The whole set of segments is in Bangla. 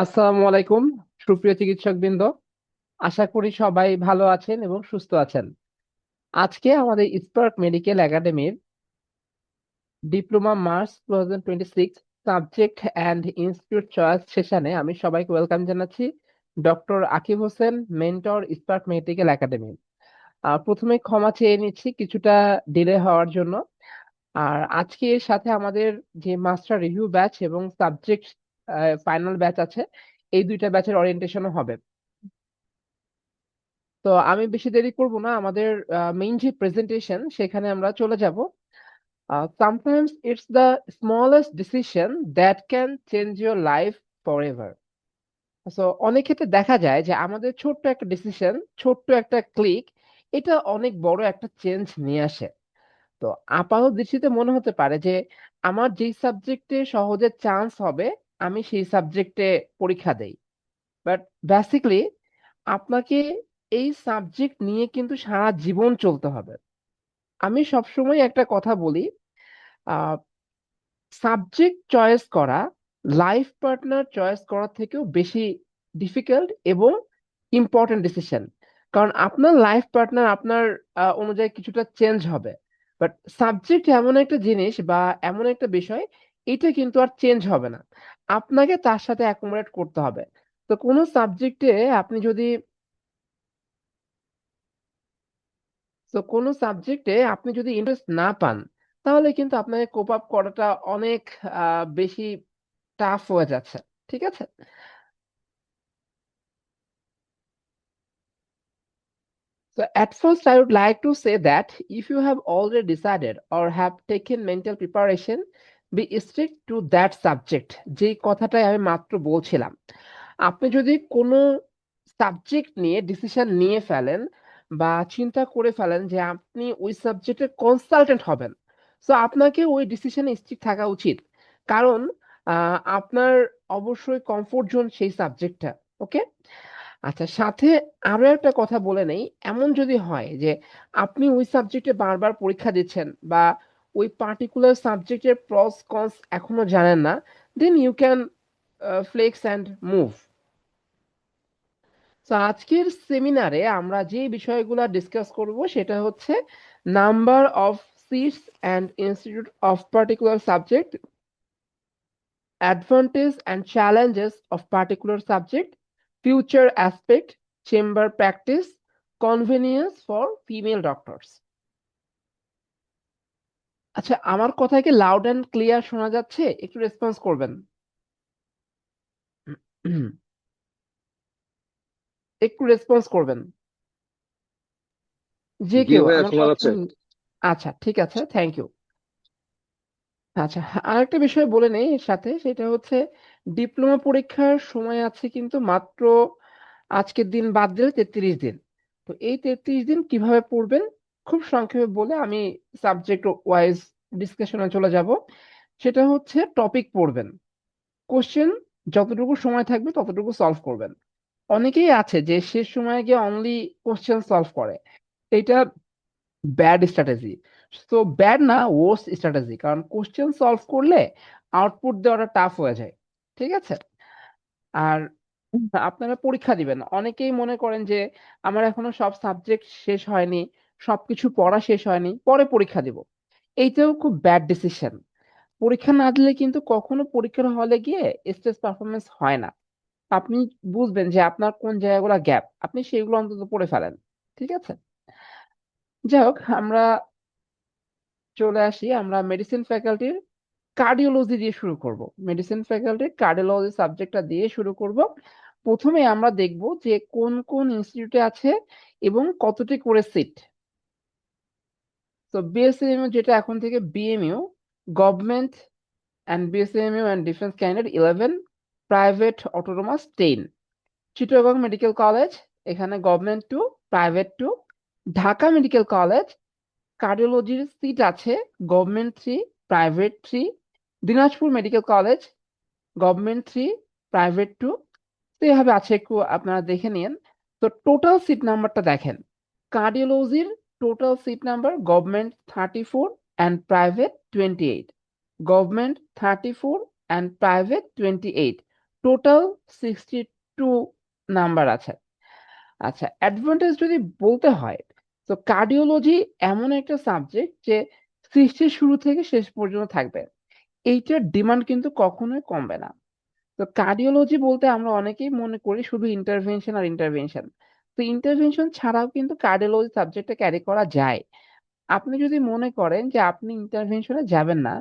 আসসালামু আলাইকুম, সুপ্রিয় চিকিৎসকবৃন্দ। আশা করি সবাই ভালো আছেন এবং সুস্থ আছেন। আজকে আমাদের স্পার্ক মেডিকেল একাডেমির diploma March 2026 subject and institute choice সেশনে আমি সবাইকে ওয়েলকাম জানাচ্ছি। Doctor Akib Hossain, mentor, Spark medical academy. প্রথমে ক্ষমা চেয়ে নিচ্ছি কিছুটা ডিলে হওয়ার জন্য। আর আজকে এর সাথে আমাদের যে মাস্টার রিভিউ ব্যাচ এবং সাবজেক্ট ফাইনাল ব্যাচ আছে, এই দুইটা ব্যাচের ওরিয়েন্টেশনও হবে। তো আমি বেশি দেরি করব না, আমাদের মেইন যে প্রেজেন্টেশন সেখানে আমরা চলে যাব। Sometimes it's the smallest decision that can change your life for ever. So অনেক ক্ষেত্রে দেখা যায় যে আমাদের ছোট্ট একটা ডিসিশন, ছোট্ট একটা ক্লিক, এটা অনেক বড় একটা চেঞ্জ নিয়ে আসে। তো আপাত দৃষ্টিতে মনে হতে পারে যে আমার যেই সাবজেক্টে সহজে চান্স হবে আমি সেই সাবজেক্টে পরীক্ষা দেই, বাট বেসিক্যালি আপনাকে এই সাবজেক্ট নিয়ে কিন্তু সারা জীবন চলতে হবে। আমি সবসময় একটা কথা বলি, সাবজেক্ট চয়েস করা লাইফ পার্টনার চয়েস করার থেকেও বেশি ডিফিকাল্ট এবং ইম্পর্টেন্ট ডিসিশন। কারণ আপনার লাইফ পার্টনার আপনার অনুযায়ী কিছুটা চেঞ্জ হবে, বাট সাবজেক্ট এমন একটা জিনিস বা এমন একটা বিষয়, এটা কিন্তু আর চেঞ্জ হবে না। আপনাকে তার সাথে অ্যাকোমোডেট করতে হবে। তো কোনো সাবজেক্টে আপনি যদি তো কোনো সাবজেক্টে আপনি যদি ইন্টারেস্ট না পান, তাহলে কিন্তু আপনাকে কোপ আপ করাটা অনেক বেশি টাফ হয়ে যাচ্ছে। ঠিক আছে। So at first I would like to say that if you have already decided or have taken mental preparation, be strict to that subject। যেই কথাটাই আমি মাত্র বলছিলাম, আপনি যদি কোনো সাবজেক্ট নিয়ে ডিসিশন নিয়ে ফেলেন বা চিন্তা করে ফেলেন যে আপনি ওই সাবজেক্টের কনসালটেন্ট হবেন, সো আপনাকে ওই ডিসিশনে স্থির থাকা উচিত। কারণ আপনার অবশ্যই কমফোর্ট জোন সেই সাবজেক্টটা। ওকে। আচ্ছা, সাথে আরো একটা কথা বলে নেই। এমন যদি হয় যে আপনি ওই সাবজেক্টে বারবার পরীক্ষা দিচ্ছেন বা ওই পার্টিকুলার সাবজেক্টের প্রস কনস এখনো জানেন না, then you can flex and move. তো আজকের সেমিনারে আমরা যে বিষয়গুলো ডিসকাস করব সেটা হচ্ছে number of seats and institute of particular subject, advantage and challenges of particular subject, future aspect, chamber practice, convenience for female doctors. আচ্ছা, আমার কথা কি লাউড অ্যান্ড ক্লিয়ার শোনা যাচ্ছে? একটু রেসপন্স করবেন। একটু রেসপন্স করবেন যে জি কেউ ভাইয়া, আমার শোনা কথা। যাচ্ছে। আচ্ছা, ঠিক আছে, থ্যাংক ইউ। আচ্ছা, আরেকটা বিষয় বলে নেই এর সাথে, সেটা হচ্ছে ডিপ্লোমা পরীক্ষার সময় আছে কিন্তু মাত্র, আজকের দিন বাদ দিলে 33 দিন। তো এই 33 দিন কিভাবে পড়বেন, খুব সংক্ষেপে বলে আমি সাবজেক্ট ওয়াইজ ডিসকাশনে চলে যাব। সেটা হচ্ছে টপিক পড়বেন, কোশ্চেন যতটুকু সময় থাকবে ততটুকু সলভ করবেন। অনেকেই আছে যে শেষ সময় গিয়ে অনলি কোশ্চেন সলভ করে, এটা ব্যাড স্ট্র্যাটেজি। তো ব্যাড না, ওর্স স্ট্র্যাটেজি, কারণ কোশ্চেন সলভ করলে আউটপুট দেওয়াটা টাফ হয়ে যায়। ঠিক আছে। আর আপনারা পরীক্ষা দিবেন, অনেকেই মনে করেন যে আমার এখনো সব সাবজেক্ট শেষ হয়নি, সবকিছু পড়া শেষ হয়নি, পরে পরীক্ষা দিব। এইটাও খুব ব্যাড ডিসিশন। পরীক্ষা না দিলে কিন্তু কখনো পরীক্ষার হলে গিয়ে স্টেজ পারফরমেন্স হয় না। আপনি বুঝবেন যে আপনার কোন জায়গাগুলো গ্যাপ, আপনি সেগুলো অন্তত পড়ে ফেলেন। ঠিক আছে। যাই হোক, আমরা চলে আসি, আমরা মেডিসিন ফ্যাকাল্টির কার্ডিওলজি দিয়ে শুরু করব। মেডিসিন ফ্যাকাল্টির কার্ডিওলজি সাবজেক্টটা দিয়ে শুরু করব। প্রথমে আমরা দেখব যে কোন কোন ইনস্টিটিউটে আছে এবং কতটি করে সিট। তো বিএসএমইউ, যেটা এখন থেকে BMU, government and BSMU and defence candidate 11, private autonomous 10। Chittagong medical college, এখানে government 2, private 2। Dhaka medical college, কার্ডিওলজির সিট আছে government 3, private 3। Dinajpur medical college, government 3, private 2। তো এভাবে আছে, একটু আপনারা দেখে নিন। তো টোটাল সিট নাম্বারটা দেখেন, কার্ডিওলজির total seat number government 34 and private 28, government 34 and private 28, total 62 number আছে। আচ্ছা, অ্যাডভান্টেজ যদি বলতে হয়, তো কার্ডিওলজি এমন একটা সাবজেক্ট যে সৃষ্টির শুরু থেকে শেষ পর্যন্ত থাকবে। এইটার ডিমান্ড কিন্তু কখনোই কমবে না। তো কার্ডিওলজি বলতে আমরা অনেকেই মনে করি শুধু ইন্টারভেনশন আর ইন্টারভেনশন। তো ইন্টারভেনশন ছাড়াও কিন্তু কার্ডিওলজি সাবজেক্টটা ক্যারি করা যায়। আপনি যদি মনে করেন যে আপনি ইন্টারভেনশনে যাবেন না,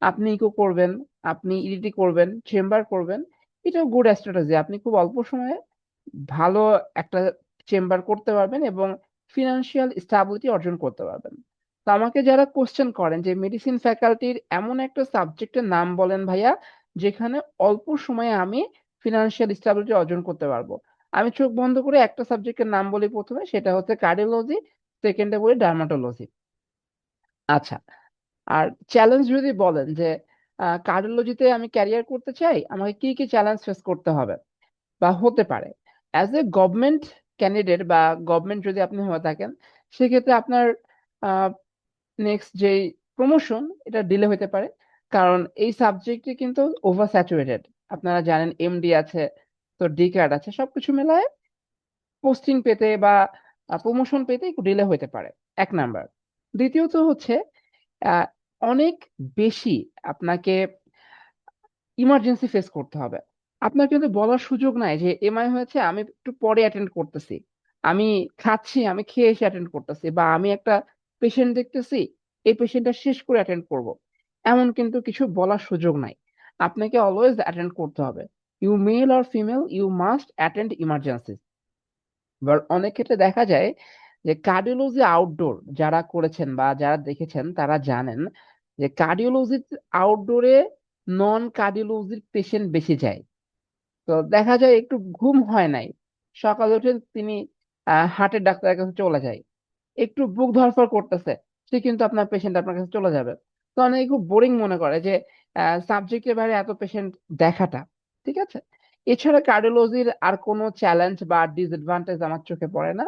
আপনি ইকো করবেন, আপনি ইডিটি করবেন, চেম্বার করবেন, এটাও গুড স্ট্র্যাটেজি। আপনি খুব অল্প সময়ে ভালো একটা চেম্বার করতে পারবেন এবং ফিনান্সিয়াল স্টাবিলিটি অর্জন করতে পারবেন। তো আমাকে যারা কোশ্চেন করেন যে মেডিসিন ফ্যাকাল্টির এমন একটা সাবজেক্টের নাম বলেন ভাইয়া যেখানে অল্প সময়ে আমি ফিনান্সিয়াল স্টাবিলিটি অর্জন করতে পারবো, আমি চোখ বন্ধ করে একটা সাবজেক্টের নাম বলি প্রথমে, সেটা হচ্ছে কার্ডিওলজি, সেকেন্ডে বলি ডার্মাটোলজি। আচ্ছা, আর চ্যালেঞ্জ যদি বলেন যে কার্ডিওলজিতে আমি ক্যারিয়ার করতে চাই, আমাকে কি কি চ্যালেঞ্জ ফেস করতে হবে বা হতে পারে। অ্যাজ এ গভর্নমেন্ট ক্যান্ডিডেট বা গভর্নমেন্ট যদি আপনি হয়ে থাকেন, সেক্ষেত্রে আপনার নেক্সট যে প্রমোশন এটা ডিলে হতে পারে, কারণ এই সাবজেক্টে কিন্তু ওভার স্যাচুরেটেড। আপনারা জানেন এমডি আছে, তো ডি ক্যাড আছে, সবকিছু মেলায় পোস্টিং পেতে বা প্রমোশন পেতে একটু ডিলে হতে পারে, এক নাম্বার। দ্বিতীয়ত হচ্ছে আহ, অনেক বেশি আপনাকে ইমার্জেন্সি ফেস করতে হবে। আপনার কিন্তু বলার সুযোগ নাই যে এমআই হয়েছে, আমি একটু পরে অ্যাটেন্ড করতেছি, আমি খাচ্ছি, আমি খেয়ে এসে অ্যাটেন্ড করতেছি, বা আমি একটা পেশেন্ট দেখতেছি, এই পেশেন্টটা শেষ করে অ্যাটেন্ড করব, এমন কিন্তু কিছু বলার সুযোগ নাই। আপনাকে অলওয়েজ অ্যাটেন্ড করতে হবে। You male or female, you must attend emergency. এবার অনেক ক্ষেত্রে দেখা যায় যে কার্ডিওলজি আউটডোর যারা করেছেন বা যারা দেখেছেন তারা জানেন যে কার্ডিওলজি আউটডোরে নন কার্ডিওলজির পেশেন্ট বেশি যায়। তো দেখা যায় একটু ঘুম হয় নাই, সকালে উঠে তিনি হার্টের ডাক্তারের কাছে চলে যায়, একটু বুক ধড়ফড় করতেছে, সে কিন্তু আপনার পেশেন্ট আপনার কাছে চলে যাবে। তো অনেকে খুব বোরিং মনে করে যে সাবজেক্টের বাইরে এত পেশেন্ট দেখাটা। ঠিক আছে, এছাড়া কার্ডিওলজির আর কোনো চ্যালেঞ্জ বা ডিসঅ্যাডভান্টেজ আমার চোখে পড়ে না।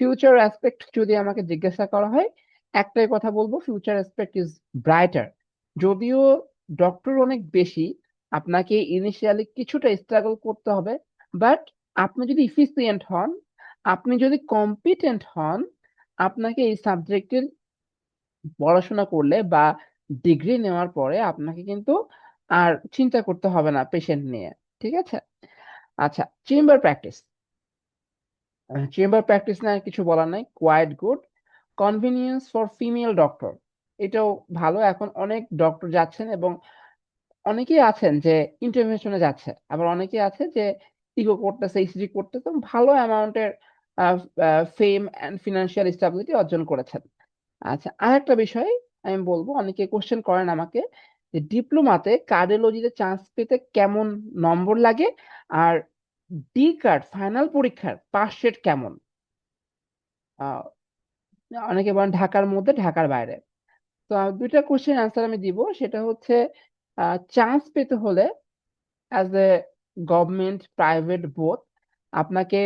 ফিউচার অ্যাসপেক্ট যদি আমাকে জিজ্ঞাসা করা হয়, একটাই কথা বলবো, ফিউচার অ্যাসপেক্ট ইজ ব্রাইটার। যদিও ডক্টর অনেক বেশি, আপনাকে ইনিশিয়ালি কিছুটা স্ট্রাগল করতে হবে, বাট আপনি যদি ইফিসিয়েন্ট হন, আপনি যদি কম্পিটেন্ট হন, আপনাকে এই সাবজেক্টের পড়াশোনা করলে বা ডিগ্রি নেওয়ার পরে আপনাকে কিন্তু আর চিন্তা করতে হবে না পেশেন্ট নিয়ে। ঠিক আছে। আচ্ছা, চেম্বার প্র্যাকটিস। চেম্বার প্র্যাকটিস না কিছু বলার নাই, quite good. Convenience for female doctor, এটাও ভালো। এখন অনেক ডক্টর যাচ্ছেন এবং অনেকেই আছেন যে ইন্টারভেনশনে যাচ্ছে, আবার অনেকেই আছে যে ইকো করতেছে, ইসিজি করতেছে, ভালো অ্যামাউন্টের ফেম অ্যান্ড ফিনান্সিয়াল স্টেবিলিটি অর্জন করেছেন। আচ্ছা, আর একটা বিষয় আমি বলবো, অনেকে কোশ্চেন করেন আমাকে যে ডিপ্লোমাতে কার্ডিওলজিতে চান্স পেতে কেমন নম্বর লাগে, আর ডি কার্ড ফাইনাল পরীক্ষার পাস রেট কেমন। আহ, অনেকে বলেন ঢাকার মধ্যে ঢাকার বাইরে। তো দুইটা কোশ্চেন আনসার আমি দিব, সেটা হচ্ছে চান্স পেতে হলে as a government private both, আপনাকে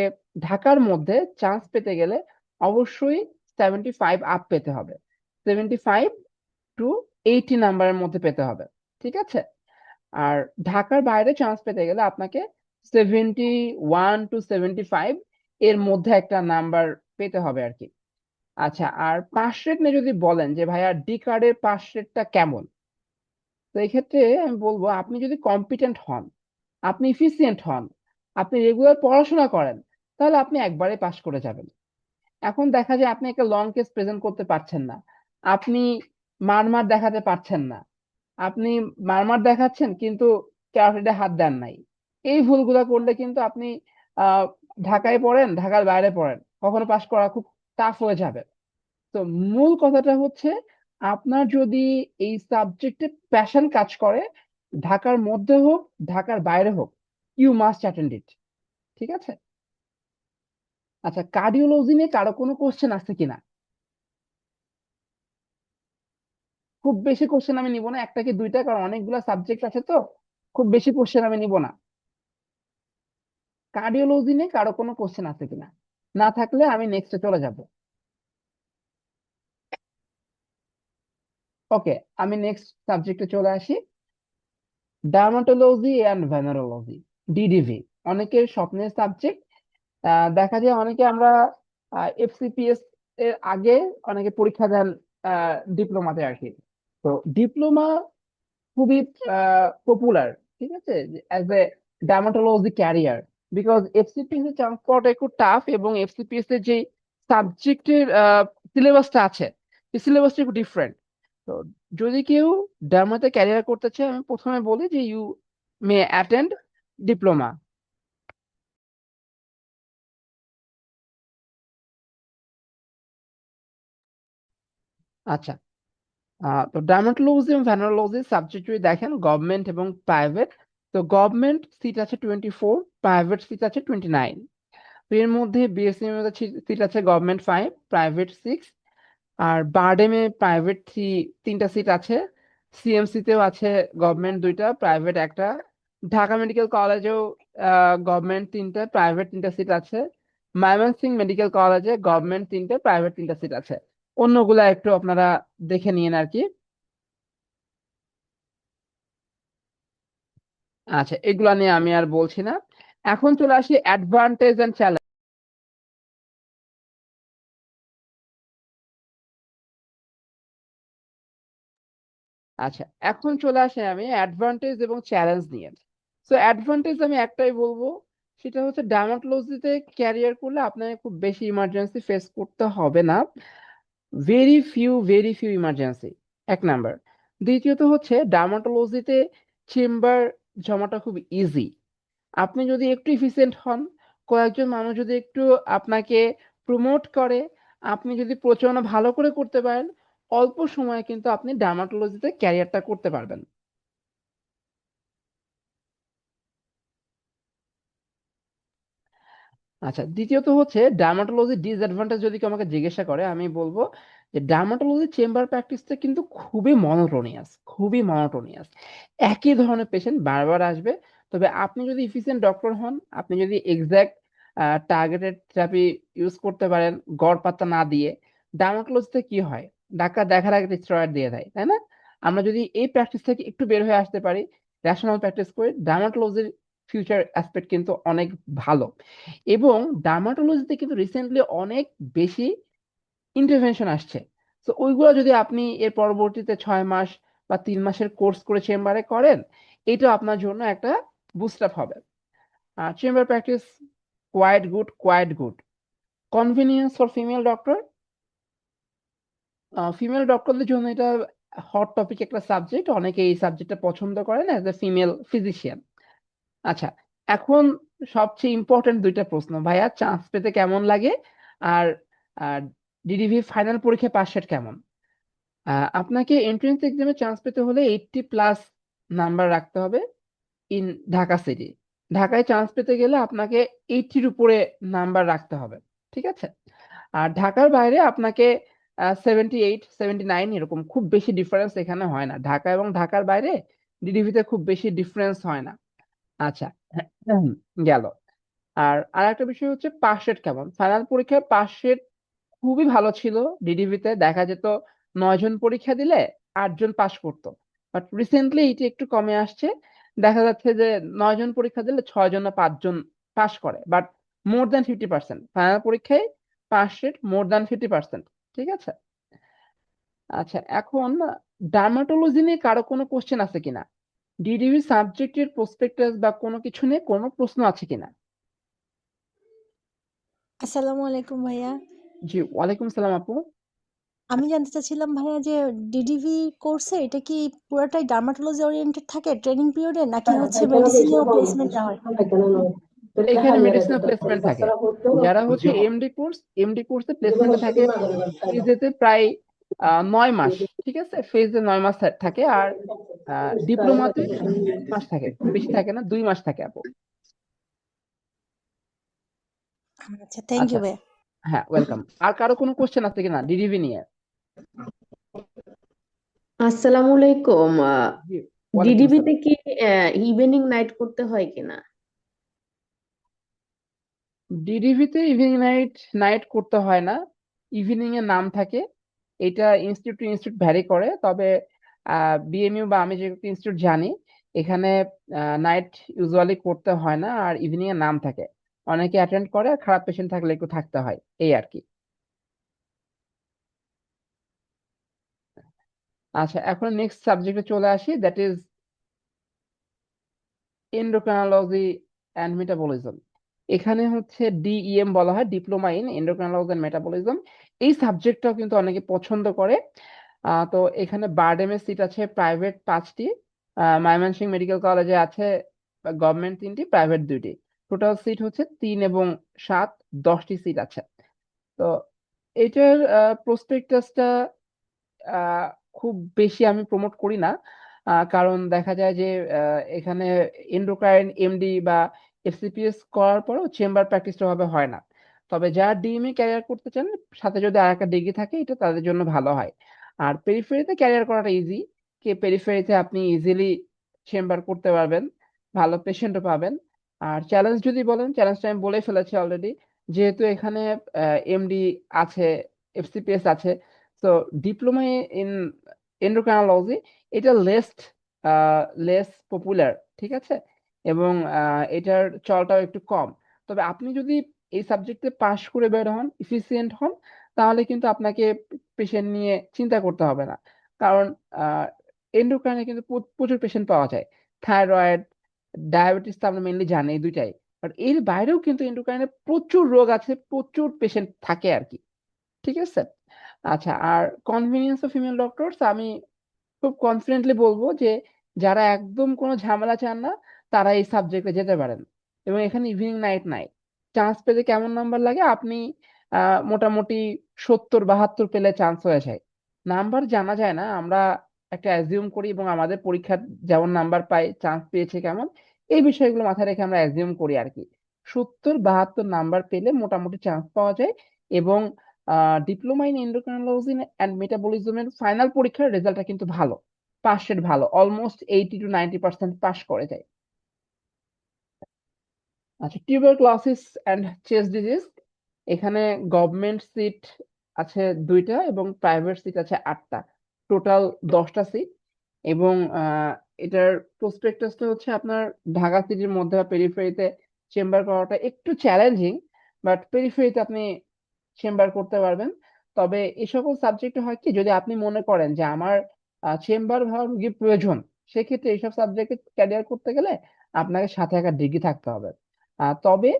ঢাকার মধ্যে চান্স পেতে গেলে অবশ্যই 75 আপ পেতে হবে, 75 to 80 নাম্বারের মধ্যে পেতে হবে। ঠিক আছে। আর ঢাকার বাইরে চান্স পেতে গেলে আপনাকে 71 to 75 এর মধ্যে একটা নাম্বার পেতে হবে আর কি। আচ্ছা, আর পাস রেট নিয়ে যদি বলেন যে ভাইয়া ডি কার্ডের পাস রেটটা কেমন, তো এই ক্ষেত্রে আমি বলবো আপনি যদি কম্পিটেন্ট হন, আপনি ইফিসিয়েন্ট হন, আপনি রেগুলার পড়াশোনা করেন, তাহলে আপনি একবারে পাশ করে যাবেন। এখন দেখা যায় আপনি একটা লং কেস প্রেজেন্ট করতে পারছেন না, আপনি মারমার দেখাতে পারছেন না, আপনি মারমার দেখাচ্ছেন কিন্তু ক্যারোটিডে হাত দেন নাই, এই ভুলগুলো করলে কিন্তু আপনি আহ ঢাকায় পড়েন, ঢাকার বাইরে পড়েন, কখনো পাশ করা খুব টাফ হয়ে যাবে। তো মূল কথাটা হচ্ছে, আপনার যদি এই সাবজেক্টে প্যাশন কাজ করে, ঢাকার মধ্যে হোক ঢাকার বাইরে হোক, ইউ মাস্ট অ্যাটেন্ড ইট। ঠিক আছে। আচ্ছা, কার্ডিওলজি নিয়ে কারো কোনো কোশ্চেন আছে কিনা? খুব বেশি কোশ্চেন আমি নিব না, একটা কি দুইটা, কারণ অনেকগুলো সাবজেক্ট আছে তো, খুব বেশি কোশ্চেন আমি নিব না। কার্ডিওলজি নিয়ে কারো কোনো কোশ্চেন আছে কিনা? না থাকলে আমি নেক্সটে চলে যাব। ওকে, আমি নেক্সট সাবজেক্টে চলে আসি, ডার্মাটোলজি অ্যান্ড ভেনারোলজি। ডিডিভি অনেকের স্বপ্নের সাবজেক্ট। দেখা যায় অনেকে আমরা এফসিপিএস এর আগে অনেকে পরীক্ষা দেন ডিপ্লোমাতে আর কি। তো ডিপ্লোমা খুবই পপুলার, ঠিক আছে, as a dermatology career. Because FCPS এর চান্স পাওয়াটা একটু টাফ, এবং এফসিপিএস এর যে সাবজেক্টের সিলেবাসটা আছে, সেই সিলেবাসটা একটু ডিফারেন্ট। তো যদি কেউ ডার্মাতে ক্যারিয়ার করতে চায়, আমি প্রথমে বলি যে ইউ মে অ্যাটেন্ড ডিপ্লোমা। আচ্ছা, তো ডার্মাটোলজি এবং ভেনারোলজি সাবজেক্ট যদি দেখেন গভর্নমেন্ট এবং প্রাইভেট, তো গভর্নমেন্ট সিট আছে 24, প্রাইভেট সিট আছে 29। তো এর মধ্যে বিএসসি এর মধ্যে সিট আছে গভর্নমেন্ট 5, প্রাইভেট 6। আর বারডেমে প্রাইভেট 3টা সিট আছে। সিএমসি তেও আছে গভর্নমেন্ট 2টা, প্রাইভেট 1টা। ঢাকা মেডিকেল কলেজেও গভর্নমেন্ট 3টা, প্রাইভেট 3টা সিট আছে। ময়মনসিংহ মেডিকেল কলেজে গভর্নমেন্ট 3টে, প্রাইভেট 3টা সিট আছে। অন্যগুলা একটু আপনারা দেখে নিন আর কি। আচ্ছা, এগুলা নিয়ে আমি আর বলছি না। এখন চলে আসি অ্যাডভান্টেজ এন্ড চ্যালেঞ্জ। আচ্ছা, এখন চলে আসি আমি অ্যাডভান্টেজ এবং চ্যালেঞ্জ নিয়ে। তো অ্যাডভান্টেজ আমি একটাই বলবো, সেটা হচ্ছে ডার্মাটোলজিতে ক্যারিয়ার করলে আপনাকে খুব বেশি ইমার্জেন্সি ফেস করতে হবে না। ভেরি ফিউ ইমার্জেন্সি, এক নাম্বার। দ্বিতীয়ত হচ্ছে ডার্মাটোলজিতে চেম্বার জমাটা খুব ইজি। আপনি যদি একটু এফিসিয়েন্ট হন, কয়েকজন মানুষ যদি একটু আপনাকে প্রমোট করে, আপনি যদি প্রচারণা ভালো করে করতে পারেন, অল্প সময়ে কিন্তু আপনি ডার্মাটোলজিতে ক্যারিয়ারটা করতে পারবেন। আচ্ছা, দ্বিতীয়ত হচ্ছে ডার্মাটোলজি ডিসঅ্যাডভান্টেজ যদি কেউ আমাকে জিজ্ঞাসা করে, আমি বলবো যে ডার্মাটোলজি চেম্বার প্র্যাকটিসটা কিন্তু খুবই মনোটোনিয়াস। একই ধরনের পেশেন্ট বারবার আসবে। তবে আপনি যদি ইফিসিয়েন্ট ডক্টর হন, আপনি যদি এক্সাক্ট টার্গেটেড থেরাপি ইউজ করতে পারেন, গড় পাত্তা না দিয়ে। ডার্মাটোলজিতে কি হয়, ডাক্তার দেখার আগে স্টেরয়েড দিয়ে দেয়, তাই না? আমরা যদি এই প্র্যাকটিস থেকে একটু বের হয়ে আসতে পারি, রেশনাল প্র্যাকটিস করে, ডার্মাটোলজির ফিউচার অ্যাসপেক্ট কিন্তু অনেক ভালো। এবং ডার্মাটোলজিতে কিন্তু রিসেন্টলি অনেক বেশি ইন্টারভেনশন আসছে। তো ওইগুলো যদি আপনি এর পরবর্তীতে 6 মাস বা 3 মাসের কোর্স করে চেম্বারে করেন, এটা আপনার জন্য একটা বুস্ট আপ হবে। Chamber practice quite good. Convenience for female doctor, female ডক্টরদের জন্য এটা হট টপিক একটা সাবজেক্ট, অনেকে এই সাবজেক্টটা পছন্দ করেন অ্যাজ এ ফিমেল ফিজিশিয়ান। আচ্ছা, এখন সবচেয়ে ইম্পর্টেন্ট 2টা প্রশ্ন, ভাইয়া চান্স পেতে কেমন লাগে, আর ডিডিভি ফাইনাল পরীক্ষায় পাস রেট কেমন? আপনাকে এন্ট্রান্স এক্সামে চান্স পেতে হলে 80+ নাম্বার রাখতে হবে ইন ঢাকা সিটি। ঢাকায় চান্স পেতে গেলে আপনাকে 80-র উপরে নাম্বার রাখতে হবে, ঠিক আছে? আর ঢাকার বাইরে আপনাকে 78-79, এরকম খুব বেশি ডিফারেন্স এখানে হয় না। ঢাকা এবং ঢাকার বাইরে ডিডিভিতে খুব বেশি ডিফারেন্স হয় না। আচ্ছা, হুম, গেল। আর একটা বিষয় হচ্ছে পাস রেট কেমন। ফাইনাল পরীক্ষায় পাস রেট খুবই ভালো ছিল। ডিডিভিতে দেখা যেত 9 জন পরীক্ষা দিলে 8 জন পাস করতো। বাট রিসেন্টলি এটি একটু কমে আসছে। দেখা যাচ্ছে যে 9 জন পরীক্ষা দিলে 6 জন না 5 জন পাস করে, বাট মোর দ্যান 50%। ফাইনাল পরীক্ষায় পাস রেট মোর দ্যান 50%, ঠিক আছে? আচ্ছা, এখন ডার্মাটোলজি নিয়ে কারো কোনো কোশ্চেন আছে কিনা? ডিডিভি সাবজেক্টের প্রসপেক্টাস বা কোনো কিছু নিয়ে কোনো প্রশ্ন আছে কিনা? আসসালামু আলাইকুম ভাইয়া। জি, ওয়ালাইকুম সালাম আপু। আমি জানতে চাচ্ছিলাম ভাইয়া যে ডিডিভি কোর্সে এটা কি পুরাটাই ডার্মাটোলজি ওরিয়েন্টেড থাকে ট্রেনিং পিরিয়ডে নাকি হচ্ছে মেডিসিনেও প্লেসমেন্ট দেওয়া হয়? এখানে মেডিসিনাল প্লেসমেন্ট থাকে। যারা হচ্ছে এমডি কোর্সে প্লেসমেন্টে থাকে ফেজেতে প্রায় 9 মাস, ঠিক আছে, ফেজে 9 মাস থাকে। আর ডিপ্লোমাতে 2 মাস থাকে, খুব বেশি থাকে না, 2 মাস থাকে আপু। আচ্ছা, থ্যাংক আচ্ছা, ইউ ভাইয়া। হ্যাঁ, ওয়েলকাম। আর কারো কোনো কোশ্চেন আছে কিনা ডিডিভি নিয়ে? আসসালামু আলাইকুম। জি, ওয়ালাইকুম ডিডিবিতে সালাম। কি ইভিনিং নাইট করতে হয় কিনা? ডিডিভিতে ইভিনিং নাইট নাইট করতে হয় না, ইভিনিং এর নাম থাকে। এটা ইনস্টিটিউট টু ইনস্টিটিউট ভ্যারি করে, তবে বিএমইউ বা আমি যে ইনস্টিটিউট জানি, এখানে নাইট ইউজুয়ালি করতে হয় না, আর ইভিনিং এর নাম থাকে। অনেকে অ্যাটেন্ড করে, আর খারাপ পেশেন্ট থাকলে একটু থাকতে হয়, এই আর কি। আচ্ছা, এখন নেক্সট সাবজেক্টে চলে আসি, that is endocrinology and metabolism. এখানে হচ্ছে ডিইএম বলা হয়, diploma in endocrinology and metabolism. এই সাবজেক্টটাও কিন্তু অনেকে পছন্দ করে। তো এখানে বারডেমের সিট আছে প্রাইভেট 5টি, ময়মনসিংহ মেডিকেল কলেজে আছে গভর্নমেন্ট 3টি, প্রাইভেট 2টি। টোটাল সিট হচ্ছে 3 এবং 7, 10টি সিট আছে। তো এটার প্রসপেক্টাসটা আহ, খুব বেশি আমি প্রমোট করি না, কারণ দেখা যায় যে এখানে এন্ডোক্রাইন এমডি বা এফসিপিএস করার পরেও চেম্বার প্র্যাকটিসটা ভাবে হয় না। তবে যারা ডিএমএ ক্যারিয়ার করতে চান, সাথে যদি আর একটা ডিগ্রি থাকে, এটা তাদের জন্য ভালো হয়। আর পেরিফেরিতে ক্যারিয়ার করাটা ইজি, পেরিফেরিতে আপনি ইজিলি চেম্বার করতে পারবেন, ভালো পেশেন্টও পাবেন। আর চ্যালেঞ্জ যদি বলেন, চ্যালেঞ্জটা আমি বলে ফেলেছি অলরেডি, যেহেতু এখানে এমডি আছে, এফসিপিএস আছে, তো ডিপ্লোমা ইন এন্ডোক্রাইনোলজি এটা লেস পপুলার, ঠিক আছে, এবং এটার চলটাও একটু কম। তবে আপনি যদি এই সাবজেক্টে পাশ করে বের হন, ইফিসিয়েন্ট হন, তাহলে কিন্তু আপনাকে পেশেন্ট নিয়ে চিন্তা করতে হবে না। কারণ এন্ডোক্রাইনে কিন্তু প্রচুর পেশেন্ট পাওয়া যায়। থাইরয়েড, ডায়াবেটিস তো আমরা মেনলি জানি, এই দুইটাই। বাট এর বাইরেও কিন্তু এন্ডোক্রাইনে প্রচুর রোগ আছে, প্রচুর পেশেন্ট থাকে আর কি। ঠিক আছে। আচ্ছা, আর কনভিনিয়েন্স অফ ফিমেল ডক্টরস, আমি খুব কনফিডেন্টলি বলবো যে যারা একদম কোনো ঝামেলা চান না, তারা এই সাবজেক্টে যেতে পারেন। এবং এখানে ইভিনিং নাইট নাই। চান্স পেতে কেমন নাম্বার লাগে, আপনি মোটামুটি 70-72 পেলে চান্স হয়ে যায়। নাম্বার জানা যায় না, আমরা একটা অ্যাজিউম করি, এবং আমাদের পরীক্ষার যেমন নাম্বার পাই, চান্স পেয়েছে কেমন, এই বিষয়গুলো মাথায় রেখে আমরা অ্যাজিউম করি আর কি। 70-72 নাম্বার পেলে মোটামুটি চান্স পাওয়া যায়। এবং ডিপ্লোমা ইন এন্ডোক্রাইনোলজি অ্যান্ড মেটাবলিজমের ফাইনাল পরীক্ষার রেজাল্টটা কিন্তু ভালো, পাস রেট ভালো, অলমোস্ট 80-90% পাস করে যায়। আচ্ছা, টিউবারকুলোসিস অ্যান্ড চেস্ট ডিজিজ, এখানে গভর্নমেন্ট সিট আছে 2টা এবং প্রাইভেট সিট আছে 8টা, টোটাল 10টা সিট। এবং এটার প্রসপেক্টাসটা হচ্ছে আপনার ঢাকা সিটির মধ্যে বা পেরিফেরিতে চেম্বার করাটা একটু চ্যালেঞ্জিং, বাট পেরিফেরিতে আপনি চেম্বার করতে পারবেন। তবে এই সকল সাবজেক্টে হয় কি, যদি আপনি মনে করেন যে আমার চেম্বার ভাড়া রুগীর প্রয়োজন, সেক্ষেত্রে এইসব সাবজেক্টে ক্যারিয়ার করতে গেলে আপনাকে সাথে একটা ডিগ্রি থাকতে হবে। তবে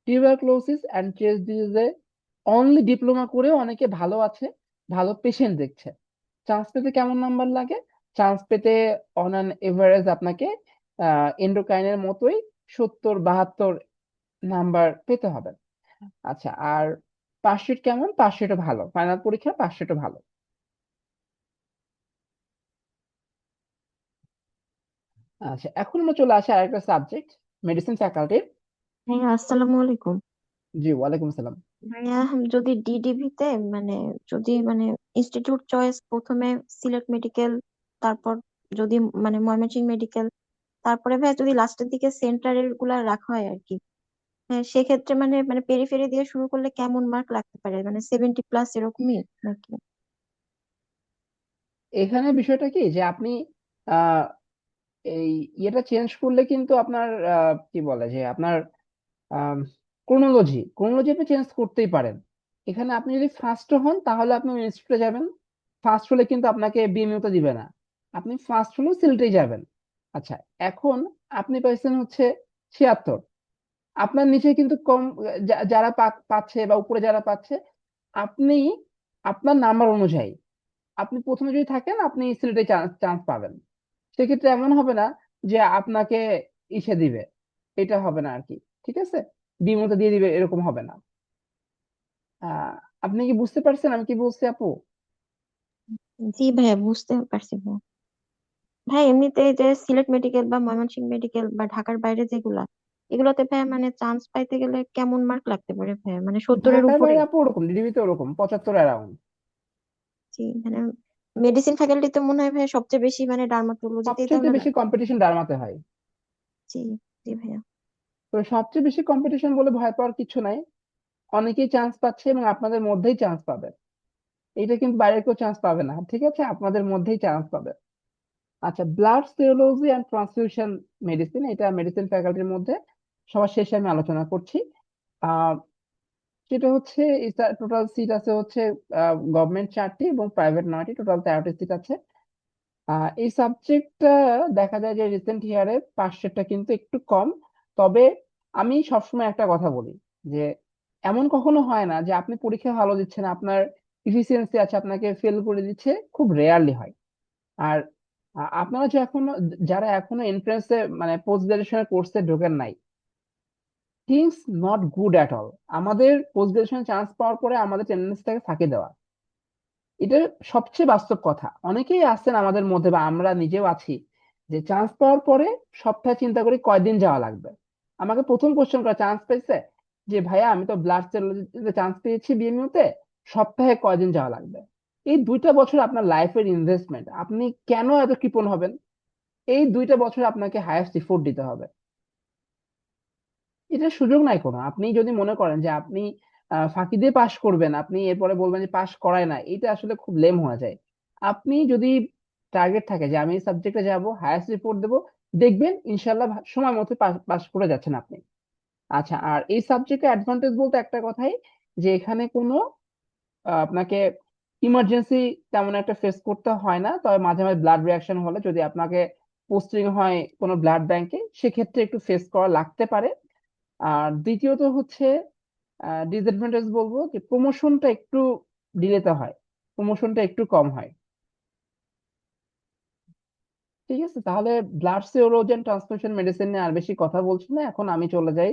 টিউবারকুলোসিস অ্যান্ড চেস্ট ডিজিজে অনলি ডিপ্লোমা করেও অনেকে ভালো আছে, ভালো পেশেন্ট দেখছে। চান্স পেতে কেমন নাম্বার লাগে, চান্স পেতে অন অ্যান এভারেজ আপনাকে এন্ডোক্রাইনের মতোই 70-72 নাম্বার পেতে হবে। আচ্ছা, আর পাস রেট কেমন, পাস রেটও ভালো, ফাইনাল পরীক্ষা পাস রেটও ভালো। আচ্ছা, এখন আমরা চলে আসি আরেকটা সাবজেক্ট, মেডিসিন ফ্যাকাল্টির। ভাইয়া আসসালামু আলাইকুম। জি, ওয়ালাইকুম আসসালাম। ভাইয়া যদি ডিডিভিতে যদি ইনস্টিটিউট চয়েস প্রথমে সিলেট মেডিকেল, তারপর যদি ময়মনসিংহ মেডিকেল, তারপরে ভাইয়া যদি লাস্টের দিকে সেন্টারের গুলা রাখা হয় আর কি, হ্যাঁ সেক্ষেত্রে মানে পেরিফেরি দিয়ে শুরু করলে কেমন মার্ক লাগতে পারে, 70+ এরকমই নাকি? এখানে বিষয়টা কি, যে আপনি আহ এই ইয়েটা চেঞ্জ করলে কিন্তু আপনার কি বলে যে আপনার ক্রোনোলজি আপনি চেঞ্জ করতেই পারেন। এখানে আপনি যদি ফার্স্ট হন, তাহলে আপনি ইনস্টিটিউটে যাবেন। ফার্স্ট হলে কিন্তু আপনাকে বিএমইউতে দিবে না, আপনি ফার্স্ট হলেও সিলেটে যাবেন। আচ্ছা, এখন আপনি পাইছেন হচ্ছে 76, আপনার নিচে কিন্তু কম, যারা পাচ্ছে বা উপরে যারা পাচ্ছে, আপনি আপনার নাম্বার অনুযায়ী আপনি প্রথমে যদি থাকেন, আপনি সিলেটে চান্স চান্স পাবেন। সেক্ষেত্রে এমন হবে না যে আপনাকে ইসে দিবে, এটা হবে না আর কি। ঠিক আছে, বিমতে দিয়ে দিবে, এরকম হবে না। আহ আপনি কি বুঝতে পারছেন আমি কি বলছি, আপু? জি ভাইয়া, বুঝতে পারছি ভাইয়া। ভাই এমনিতে এই যে সিলেট মেডিকেল বা ময়মনসিংহ মেডিকেল বা ঢাকার বাইরে যেগুলা, এগুলোতে ভাইয়া চান্স পাইতে গেলে কেমন মার্ক লাগতে পারে ভাইয়া, 70-এর ঢাকার উপরে? বাইরে আপু ওরকম, ডিডিবিতে ওরকম 75 অ্যারাউন্ড। জি মেডিসিন ফ্যাকাল্টিতে মনে হয় ভাইয়া সবচেয়ে বেশি ডার্মাটোলজিতেই সবচেয়ে তাহলে বেশি কম্পিটিশন ডারমাতে হয়। জি জি ভাইয়া। তো সবচেয়ে বেশি কম্পিটিশন বলে ভয় পাওয়ার কিছু নাই, অনেকেই চান্স পাচ্ছে, এবং আপনাদের মধ্যেই চান্স পাবে। এটা কিন্তু বাইরে কেউ চান্স পাবে না, ঠিক আছে, আপনাদের মধ্যেই চান্স পাবে। আচ্ছা, blood serology and transfusion medicine, এটা মেডিসিন ফ্যাকাল্টির মধ্যে সবার শেষে আমি আলোচনা করছি। আহ সেটা হচ্ছে টোটাল সিট আছে হচ্ছে গভর্নমেন্ট 4টি এবং প্রাইভেট 9টি, টোটাল 13টি সিট আছে। এই সাবজেক্টটা দেখা যায় যে রিসেন্ট ইয়ারে পাশ রেটটা কিন্তু একটু কম। তবে আমি সবসময় একটা কথা বলি যে এমন কখনো হয় না যে আপনি পরীক্ষা ভালো দিচ্ছেন, আপনার ইফিসিয়েন্সি আছে, আপনাকে ফেল করে দিচ্ছে, খুব রেয়ারলি হয়। আর আপনারা যে এখনো, যারা এখনো এন্ট্রান্সে মানে পোস্ট গ্রাজুয়েশনের কোর্সে ঢোকেন নাই, things not good at all. আমাদের পোস্ট গ্রাজুয়েশন চান্স পাওয়ার পরে আমাদের টেন্ডেন্সিটাকে ফাঁকি দেওয়া, এটা সবচেয়ে বাস্তব কথা। অনেকেই আছেন আমাদের মধ্যে বা আমরা নিজেও আছি যে চান্স পাওয়ার পরে সপ্তাহে চিন্তা করি কয়দিন যাওয়া লাগবে। আমাকে প্রথম কোশ্চেন করা চান্স পেয়েছে যে ভাইয়া আমি তো ব্লাড সেলোলজিতে চান্স পেয়েছি বিএমইউ তে, সপ্তাহে কয়দিন যাওয়া লাগবে? এই 2টা বছর আপনার লাইফের ইনভেস্টমেন্ট, আপনি কেন এত কৃপণ হবেন? এই 2টা বছর আপনাকে হায়েস্ট এফোর্ট দিতে হবে। এটা সুযোগ নাই কোনো। আপনি যদি মনে করেন যে আপনি ফাঁকি দিয়ে পাশ করবেন, আপনি এরপরে বলবেন যে পাশ করায় না, এটা আসলে খুব লেম হয়ে যায়। আপনি যদি টার্গেট থাকে যে আমি এই সাবজেক্টে যাব, হায়েস্ট রিপোর্ট দেবো, দেখবেন ইনশাল্লাহ সময় মতো পাশ করে যাচ্ছেন আপনি। আচ্ছা, আর এই সাবজেক্টের অ্যাডভান্টেজ বলতে একটা কথাই, যে এখানে কোনো আপনাকে ইমার্জেন্সি তেমন একটা ফেস করতে হয় না। তবে মাঝে মাঝে ব্লাড রিয়াকশন হলে যদি আপনাকে পোস্টিং হয় কোনো ব্লাড ব্যাংকে, সেক্ষেত্রে একটু ফেস করা লাগতে পারে। আর দ্বিতীয়ত হচ্ছে ডিসঅ্যাডভান্টেজ বলবো যে প্রমোশনটা একটু ডিলেতে হয়, প্রমোশনটা একটু কম হয়। ঠিক আছে, তাহলে blood serology and transfusion medicine নিয়ে আর বেশি কথা বলছি না, এখন আমি চলে যাই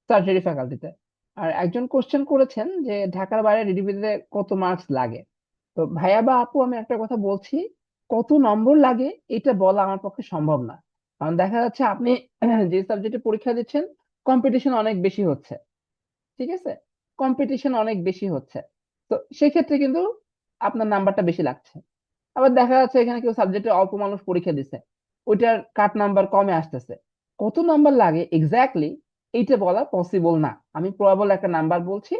সার্জারি ফ্যাকাল্টিতে। আর একজন কোশ্চেন করেছেন যে ঢাকার বাইরে ডিডিবিতে কত মার্কস লাগে। তো ভাইয়া বা আপু, আমি একটা কথা বলছি, কত নম্বর লাগে এটা বলা আমার পক্ষে সম্ভব না। কারণ দেখা যাচ্ছে আপনি যে সাবজেক্টে পরীক্ষা দিচ্ছেন, কম্পিটিশন অনেক বেশি হচ্ছে। ঠিক আছে, কম্পিটিশন অনেক বেশি হচ্ছে, তো সেক্ষেত্রে কিন্তু আপনার নাম্বারটা বেশি লাগছে। আবার দেখা যাচ্ছে এখানে কেউ সাবজেক্টে অল্প মানুষ পরীক্ষা দিচ্ছে, ওইটার কাট নাম্বার কমে আসতেছে। কত নাম্বার লাগে এক্স্যাক্টলি এইটা বলা পসিবল না, আমি প্রবাবল একটা নাম্বার বলছি।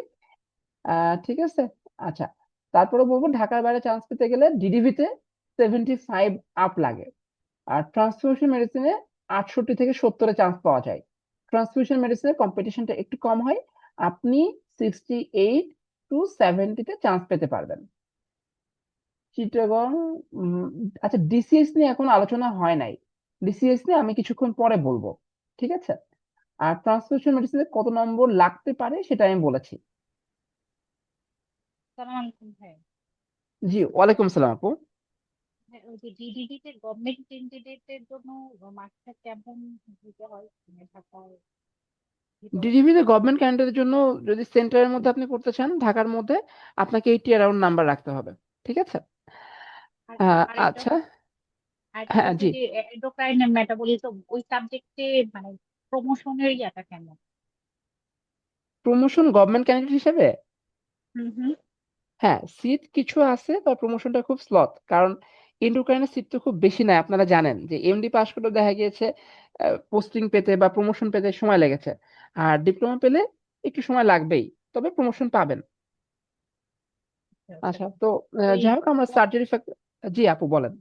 ঠিক আছে। আচ্ছা, তারপরে বলবো ঢাকার বাইরে চান্স পেতে গেলে ডিডিভিতে 75 আপ লাগে। আর ট্রান্সফিউশন মেডিসিনে 68 থেকে 70-এ চান্স পাওয়া যায়। ট্রান্সফিউশন মেডিসিনে কম্পিটিশনটা একটু কম হয়, আপনি 68-70-তে চান্স পেতে পারবেন। চিটাগং, উম, আচ্ছা ডিসিএস নিয়ে এখন আলোচনা হয় নাই, ডিসিএস নিয়ে আমি কিছুক্ষণ পরে বলবো। ঠিক আছে, আর ট্রান্সফিউশন মেডিসিনে কত নম্বর লাগতে পারে সেটা আমি বলেছি। সালাম আলাইকুম ভাই। জি, ওয়ালাইকুম সালাম আপু। হ্যাঁ, ওই যে ডিডিডিতে গভর্নমেন্ট ক্যান্ডিডেটের জন্য মার্কসটা কেমন দিতে হয় মানে ঢাকার ভিতরে? ডিডিভিতে গভর্নমেন্ট ক্যান্ডিডেটের জন্য যদি সেন্টারের মধ্যে আপনি করতে চান, ঢাকার মধ্যে, আপনাকে 80 অ্যারাউন্ড নাম্বার রাখতে হবে। ঠিক আছে। আর আরেকটা আচ্ছা। আরেকটা হ্যাঁ, হচ্ছে জি। যে এন্ডোক্রাইন মেটাবলিজম ওই সাবজেক্টে মানে প্রমোশনের ইয়াটা কেমন? প্রমোশন গভর্নমেন্ট ক্যান্ডিডেট হিসেবে, হুম হুম। হ্যাঁ সিট কিছু আছে, তবে প্রমোশনটা খুব স্লথ। কারণ এন্ডোক্রাইনের সিট তো খুব বেশি নাই, আপনারা জানেন যে এমডি পাস করলে দেখা গিয়েছে পোস্টিং পেতে বা প্রমোশন পেতে সময় লেগেছে। আর ডিপ্লোমা পেলে একটু সময় লাগবেই, তবে প্রমোশন পাবেন। আচ্ছা। আচ্ছা, তো ওই যাই হোক আমরা গ- সার্জারি, জি আপু বলেন।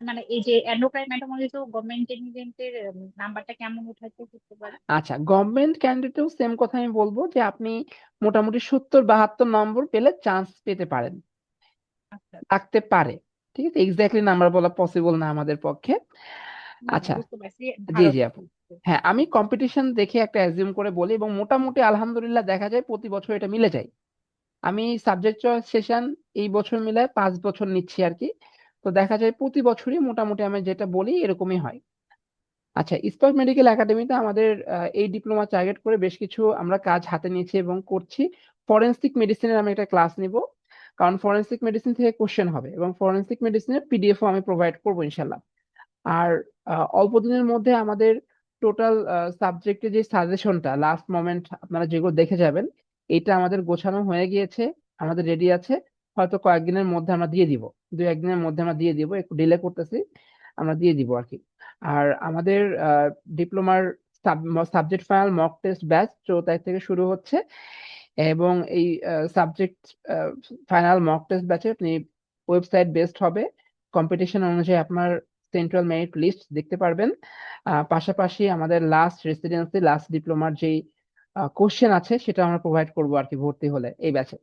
মানে এই যে এন্ডোক্রাইন মেটাবলিজম গভর্নমেন্ট ক্যান্ডিডেটের নাম্বারটা কেমন উঠাইতে করতে পারে? আচ্ছা, গভর্নমেন্ট ক্যান্ডিডেটেও সেম কথা আমি বলবো যে আপনি মোটামুটি 70-72 নম্বর পেলে চান্স পেতে পারেন, আচ্ছা। থাকতে পারে। ঠিক আছে, এক্স্যাক্টলি নাম্বার বলা পসিবল না আমাদের পক্ষে। না না, আচ্ছা, বুঝতে পারছি, জি জি ধারণা আপু। করছি। হ্যাঁ, আমি কম্পিটিশন দেখে একটা অ্যাজিউম করে বলি এবং মোটামুটি আলহামদুলিল্লাহ দেখা যায় প্রতি বছর এটা মিলে যায়। আমি সাবজেক্ট চয়েস সেশন এই বছর মিলায় 5 বছর নিচ্ছি আর কি। তো দেখা যায় প্রতি বছরই মোটামুটি আমি যেটা বলি এরকমই হয়। আচ্ছা, ইস্পাত মেডিকেল একাডেমিতে আমাদের এই ডিপ্লোমা টার্গেট করে বেশ কিছু আমরা কাজ হাতে নিয়েছি এবং করছি। ফরেনসিক মেডিসিনের আমি একটা ক্লাস নিব, কারণ ফরেনসিক মেডিসিন থেকে কোশ্চেন হবে এবং ফরেনসিক মেডিসিনের পিডিএফও আমি প্রোভাইড করবো ইনশাল্লাহ। আর অল্প দিনের মধ্যে আমাদের টোটাল সাবজেক্টে যে সাজেশনটা লাস্ট মোমেন্ট আপনারা যেগুলো দেখে যাবেন, এটা আমাদের গোছানো হয়ে গিয়েছে, আমাদের রেডি আছে। হয়তো কয়েকদিনের মধ্যে আমরা দিয়ে দিব, 2-1 দিনের মধ্যে আমরা দিয়ে দিব, একটু ডিলে করতেছি, আমরা দিয়ে দিব আর কি। আর আমাদের ডিপ্লোমার subject final mock test batch 14 তারিখ থেকে শুরু হচ্ছে। এবং এই সাবজেক্ট ফাইনাল মক টেস্ট ব্যাচে আপনি ওয়েবসাইট বেসড হবে, কম্পিটিশন অনুযায়ী আপনার সেন্ট্রাল মেরিট লিস্ট দেখতে পারবেন। পাশাপাশি আমাদের লাস্ট রেসিডেন্সি লাস্ট ডিপ্লোমার যেই কোশ্চেন আছে সেটা আমরা প্রোভাইড করবো আর কি ভর্তি হলে এই ব্যাচে।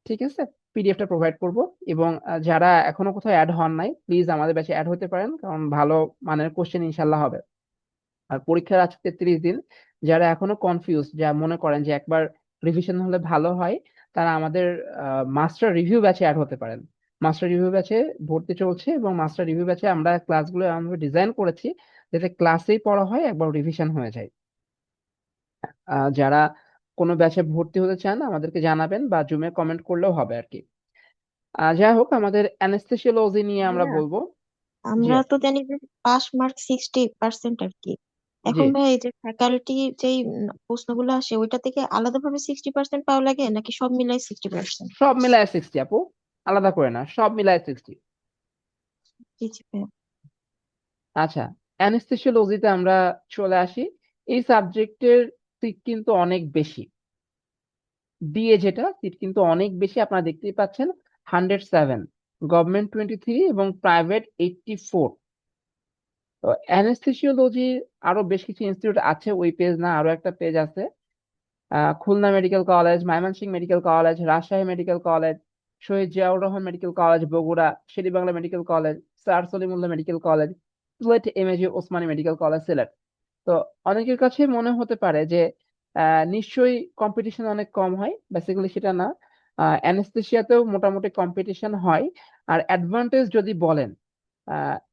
ঠিক আছে, পিডিএফটা প্রোভাইড করব। এবং যারা এখনো কোথাও অ্যাড হন নাই, প্লিজ আমাদের ব্যাচে অ্যাড হতে পারেন, কারণ ভালো মানের কোশ্চেন ইনশাল্লাহ হবে। আর পরীক্ষার আছে 33 দিন। যারা এখনো কনফিউজ, যা মনে করেন যে একবার রিভিশন হলে ভালো হয়, তারা আমাদের মাস্টার রিভিউ ব্যাচে অ্যাড হতে পারেন। মাস্টার রিভিউ ব্যাচে ভর্তি চলছে, এবং মাস্টার রিভিউ ব্যাচে আমরা ক্লাসগুলো এমনভাবে ডিজাইন করেছি যাতে ক্লাসেই পড়া হয়, একবার রিভিশন হয়ে যায়। যারা কোনো ব্যাচে ভর্তি হতে চান আমাদেরকে জানাবেন, বা জুমে কমেন্ট করলেও হবে আর কি। যাই হোক, আমাদের অ্যানেস্থেসিওলজি নিয়ে আমরা ভাইয়া বলবো। জি আমরা তো জানি যে পাস মার্ক 60% আর কি। জি, এখন ভাই এই যে ফ্যাকাল্টি যেই প্রশ্নগুলো আসে ওইটা থেকে আলাদাভাবে 60% পাওয়া লাগে নাকি সব মিলাই 60%? সব মিলায় 60 আপু, আলাদা করে না, সব মিলায় 60। জি জি ভাইয়া। আচ্ছা, অ্যানেস্থেসিওলজিতে আমরা চলে আসি। এই সাবজেক্টের সিট কিন্তু অনেক বেশি, ডিএ যেটা সিট কিন্তু অনেক বেশি, আপনারা দেখতেই পাচ্ছেন 107, গভর্নমেন্ট 23 এবং প্রাইভেট 84। তো অ্যানেস্থেসিওলজির আরো বেশ কিছু ইনস্টিটিউট আছে, ওই পেজ না আরো একটা পেজ আছে। Khulna medical college, Mymensingh medical college, Rajshahi medical college, Shaheed Ziaur Rahman medical college Bogura, Sher-e-Bangla medical college, sir Salimullah medical college, Sylhet MAG Osmani medical college Sylhet. তো অনেকের কাছে মনে হতে পারে যে নিশ্চয়ই কম্পিটিশন অনেক কম হয়, বেসিক্যালি সেটা না। অ্যানেস্থেশিয়াতেও মোটামুটি কম্পিটিশন হয়। আর অ্যাডভান্টেজ যদি বলেন,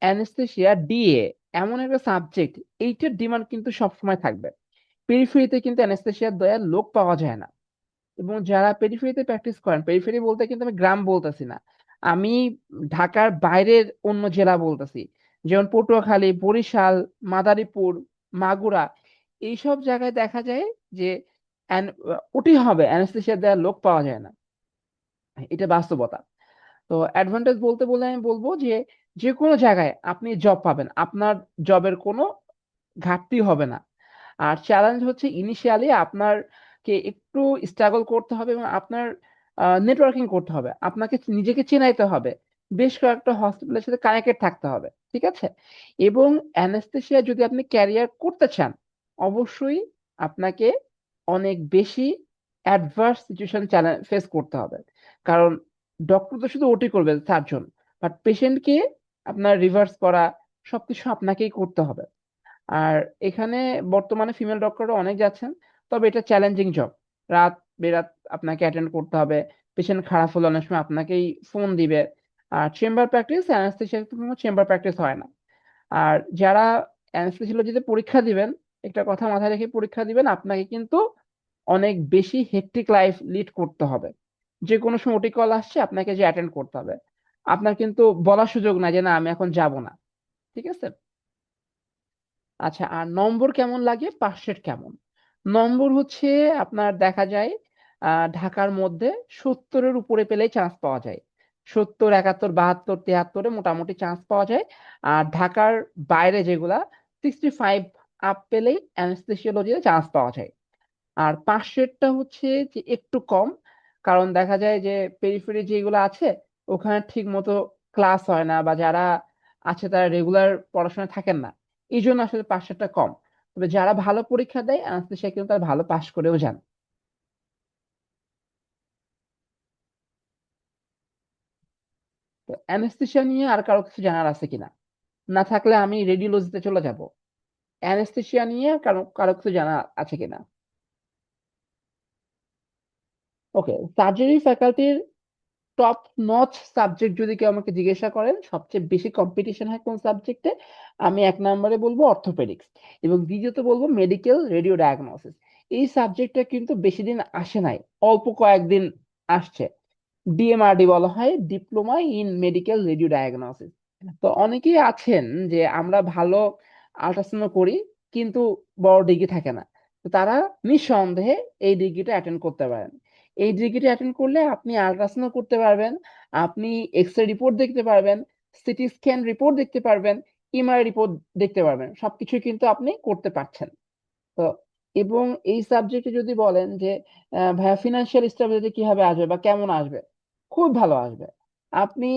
অ্যানেস্থেশিয়া ডিএ এমন একটা সাবজেক্ট, এইটার ডিমান্ড কিন্তু সবসময় থাকবে। পেরিফেরিতে কিন্তু অ্যানেস্থেশিয়ার দয়ার লোক পাওয়া যায় না। এবং যারা পেরিফেরিতে প্র্যাকটিস করেন, পেরিফেরি বলতে কিন্তু আমি গ্রাম বলতেছি না, আমি ঢাকার বাইরের অন্য জেলা বলতেছি, যেমন পটুয়াখালী, বরিশাল, মাদারীপুর, মাগুরা, এইসব জায়গায় দেখা যায় যে ওটি হবে অ্যানেস্থেশিয়া দেওয়ার লোক পাওয়া যায় না। এটা বাস্তবতা। তো অ্যাডভান্টেজ বলতে বলে আমি বলবো যে যে কোনো জায়গায় আপনি জব পাবেন, আপনার জবের কোনো ঘাটতি হবে না। আর চ্যালেঞ্জ হচ্ছে ইনিশিয়ালি আপনাকে একটু স্ট্রাগল করতে হবে, এবং আপনার নেটওয়ার্কিং করতে হবে, আপনাকে নিজেকে চেনাইতে হবে, বেশ কয়েকটা হসপিটালের সাথে কানেক্টেড থাকতে হবে। ঠিক আছে, এবং অ্যানেস্থেশিয়া যদি আপনি ক্যারিয়ার করতে চান, অবশ্যই আপনাকে অনেক বেশি অ্যাডভার্স সিচুয়েশন চ্যালেঞ্জ ফেস করতে হবে। কারণ ডক্টর তো শুধু ওটি করবে, সার্জন, বাট পেশেন্টকে আপনার রিভার্স করা সবকিছু আপনাকেই করতে হবে। আর এখানে বর্তমানে ফিমেল ডক্টররা অনেক যাচ্ছেন, তবে এটা চ্যালেঞ্জিং জব। রাত বেরাত আপনাকে অ্যাটেন্ড করতে হবে, পেশেন্ট খারাপ হলে অনেক সময় আপনাকেই ফোন দিবে। আর চেম্বার প্র্যাকটিস, অ্যানেস্থেশিয়া কোনো চেম্বার প্র্যাকটিস হয় না। আর যারা অ্যানেস্থেসিওলজিতে পরীক্ষা দিবেন, একটা কথা মাথায় রেখে পরীক্ষা দিবেন, আপনাকে কিন্তু অনেক বেশি হেক্টিক লাইফ লিড করতে হবে। যে কোনো সময় ওটি কল আসছে, আপনাকে যে অ্যাটেন্ড করতে হবে, আপনার কিন্তু বলার সুযোগ নাই যে না আমি এখন যাব না। ঠিক আছে। আচ্ছা, আর নম্বর কেমন লাগে, পার্সেন্ট কেমন? নম্বর হচ্ছে আপনার দেখা যায় ঢাকার মধ্যে 70-এর উপরে পেলেই চান্স পাওয়া যায়। 70, 71, 72, 73-এ মোটামুটি চান্স পাওয়া যায়। আর ঢাকার বাইরে যেগুলা 65 আপ পেলেই অ্যানেস্থেসিওলজিতে চান্স পাওয়া যায়। আর পার্সেন্টটা হচ্ছে যে একটু কম, কারণ দেখা যায় যে পেরিফেরি যেগুলো আছে ওখানে ঠিক মতো ক্লাস হয় না, বা যারা আছে তারা রেগুলার পড়াশোনা থাকেন না, এই জন্য আসলে পার্সেন্টটা কম। তবে যারা ভালো পরীক্ষা দেয় অ্যানেস্থেসিয়া কিন্তু তারা ভালো পাশ করেও যান। তো অ্যানেস্থেসিয়া নিয়ে আর কারো কিছু জানার আছে কিনা? না থাকলে আমি রেডিওলজিতে চলে যাব। অ্যানেস্থেসিয়া নিয়ে কারো কারো কিছু জানা আছে কিনা? ওকে, সার্জারি ফ্যাকাল্টির টপ নচ সাবজেক্ট যদি কেউ আমাকে জিজ্ঞাসা করেন সবচেয়ে বেশি কম্পিটিশন হয় কোন সাবজেক্টে, আমি এক নম্বরে বলবো অর্থোপেডিক্স, এবং দ্বিতীয়ত বলবো মেডিকেল রেডিও ডায়াগনোসিস। এই সাবজেক্টটা কিন্তু বেশি দিন আসে নাই, অল্প কয়েকদিন আসছে। ডিএমআরডি বলা হয়, diploma in medical radio diagnosis. তো অনেকেই আছেন যে আমরা ভালো আল্ট্রাসাউন্ড করি কিন্তু বড় ডিগ্রি থাকে না, তো তারা নিঃসন্দেহে এই ডিগ্রিটা অ্যাটেন্ড করতে পারেন। এই ডিগ্রিটা অ্যাটেন্ড করলে আপনি আল্ট্রাসাউন্ড করতে পারবেন, আপনি এক্সরে রিপোর্ট দেখতে পারবেন, সিটি স্ক্যান রিপোর্ট দেখতে পারবেন, এমআরআই রিপোর্ট দেখতে পারবেন, সবকিছু কিন্তু আপনি করতে পারছেন। তো এবং এই সাবজেক্টে যদি বলেন যে ভাইয়া ফিনান্সিয়াল স্টেবিলিটি কিভাবে আসবে বা কেমন আসবে, খুব ভালো আসবে। আপনি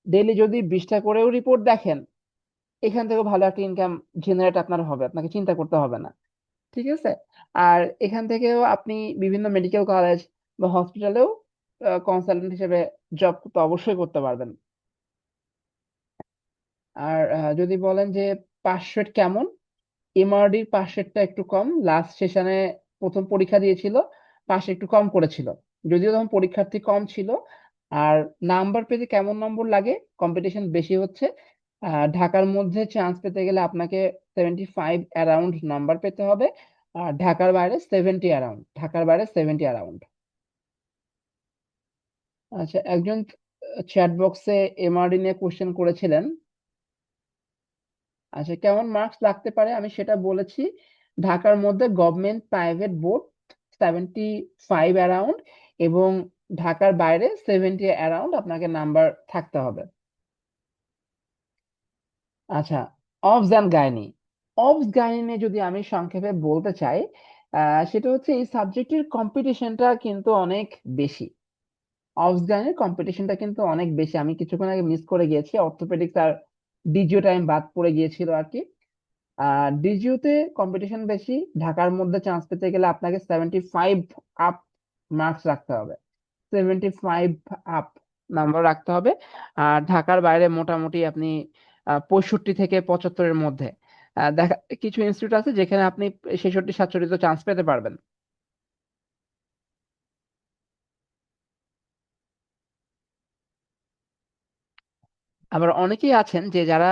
ডেইলি যদি 20টা করেও রিপোর্ট দেখেন, এখান থেকেও ভালো একটা ইনকাম জেনারেট আপনার হবে, আপনাকে চিন্তা করতে হবে না। ঠিক আছে। আর এখান থেকেও আপনি বিভিন্ন মেডিকেল কলেজ বা হসপিটালেও কনসালটেন্ট হিসেবে জব তো অবশ্যই করতে পারবেন। আর যদি বলেন যে পাস রেট কেমন, এমআরডির পাস রেটটা একটু কম। লাস্ট সেশনে প্রথম পরীক্ষা দিয়েছিল, পাস একটু কম করেছিল, যদিও তখন পরীক্ষার্থী কম ছিল। আর নাম্বার পেতে কেমন নম্বর লাগে, কম্পিটিশন বেশি হচ্ছে। ঢাকার মধ্যে চান্স পেতে গেলে আপনাকে 75 অ্যারাউন্ড নাম্বার পেতে হবে। আর ঢাকার বাইরে 70 অ্যারাউন্ড, ঢাকার বাইরে 70 অ্যারাউন্ড। আচ্ছা, একজন চ্যাট বক্সে এমআরডি নিয়ে কোশ্চেন করেছিলেন। আচ্ছা, কেমন মার্কস লাগতে পারে আমি সেটা বলেছি। ঢাকার মধ্যে গভর্নমেন্ট প্রাইভেট বোর্ড 75 অ্যারাউন্ড, এবং ঢাকার বাইরে 70 অ্যারাউন্ড আপনাকে নাম্বার থাকতে হবে। আচ্ছা, অবস অ্যান্ড গাইনি। অবস গাইনি নিয়ে যদি আমি সংক্ষেপে বলতে চাই, সেটা হচ্ছে এই সাবজেক্টের কম্পিটিশনটা কিন্তু অনেক বেশি। অবস গাইনির কম্পিটিশনটা কিন্তু অনেক বেশি। আমি কিছুক্ষণ আগে মিস করে গিয়েছি, অর্থোপেডিক্স আর ডিজিও টাইম বাদ পড়ে গিয়েছিল আর কি। ডিজিউতে কম্পিটিশন বেশি। ঢাকার মধ্যে চান্স পেতে গেলে আপনাকে 75 আপ মার্কস রাখতে হবে, 75 আপ নাম্বার রাখতে হবে। আর ঢাকার বাইরে মোটামুটি আপনি 65 থেকে 75-এর মধ্যে। দেখা কিছু ইনস্টিটিউট আছে যেখানে আপনি 66-67 চান্স পেতে পারবেন। আবার অনেকেই আছেন যে যারা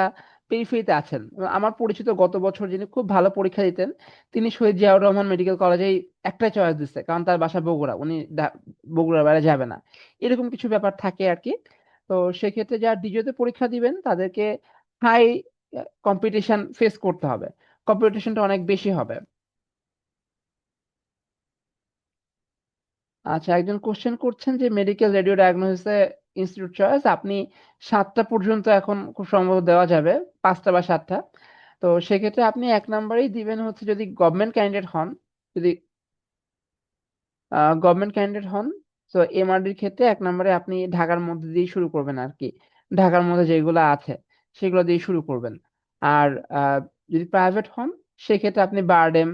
পেরিফেরিতে আছেন। আমার পরিচিত গত বছর যিনি খুব ভালো পরীক্ষা দিতেন, তিনি শহীদ জিয়াউর রহমান মেডিকেল কলেজেই একটাই চয়েস দিচ্ছে, কারণ তার বাসা বগুড়া, উনি বগুড়ার বাইরে যাবে না। এরকম কিছু ব্যাপার থাকে আর কি। তো সেক্ষেত্রে যারা ডিজিওতে পরীক্ষা দিবেন তাদেরকে হাই কম্পিটিশন ফেস করতে হবে, কম্পিটিশনটা অনেক বেশি হবে। আচ্ছা, একজন কোশ্চেন করছেন যে মেডিকেল রেডিও ডায়াগনোসিসে ইনস্টিটিউট চয়েস আপনি 7টা পর্যন্ত এখন খুব সম্ভবত দেওয়া যাবে, 5টা বা 7টা। তো সেক্ষেত্রে আপনি এক নাম্বারেই দিবেন হচ্ছে, যদি গভর্নমেন্ট ক্যান্ডিডেট হন, যদি গভর্নমেন্ট ক্যান্ডিডেট হন, তো এমআরডির ক্ষেত্রে এক নম্বরে আপনি ঢাকার মধ্যে দিয়ে শুরু করবেন আর কি। ঢাকার মধ্যে যেগুলো আছে সেগুলো দিয়ে শুরু করবেন। আর যদি প্রাইভেট হন, সেক্ষেত্রে আপনি বারডেম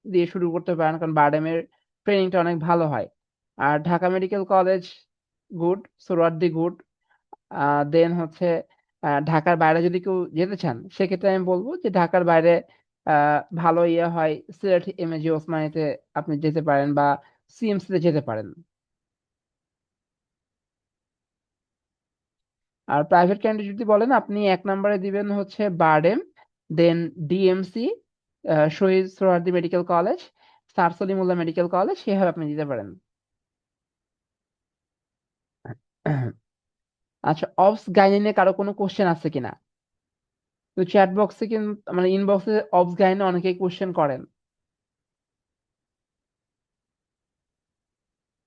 দিয়ে শুরু করতে পারেন, কারণ বারডেমের ট্রেনিংটা অনেক ভালো হয়। আর Dhaka medical college good, Suhrawardy good. Then হচ্ছে ঢাকার বাইরে যদি কেউ যেতে চান, সেক্ষেত্রে আমি বলবো যে ঢাকার বাইরে ভালো ইয়ে হয়, সিলেট এমএজি ওসমানীতে আপনি যেতে পারেন, বা সিএমসি তে যেতে পারেন। আর প্রাইভেট ক্যান্ডিডেট যদি বলেন, আপনি এক নম্বরে দিবেন হচ্ছে BIRDEM, then DMC, Shaheed Suhrawardy medical college, sir Salimullah medical college, সেভাবে আপনি দিতে পারেন। আচ্ছা, অবস গাইনি নিয়ে কারো কোনো কোশ্চেন আছে কিনা? তো চ্যাট বক্সে কিন্তু, মানে ইনবক্সে অবস গাইনি অনেকেই কোশ্চেন করেন।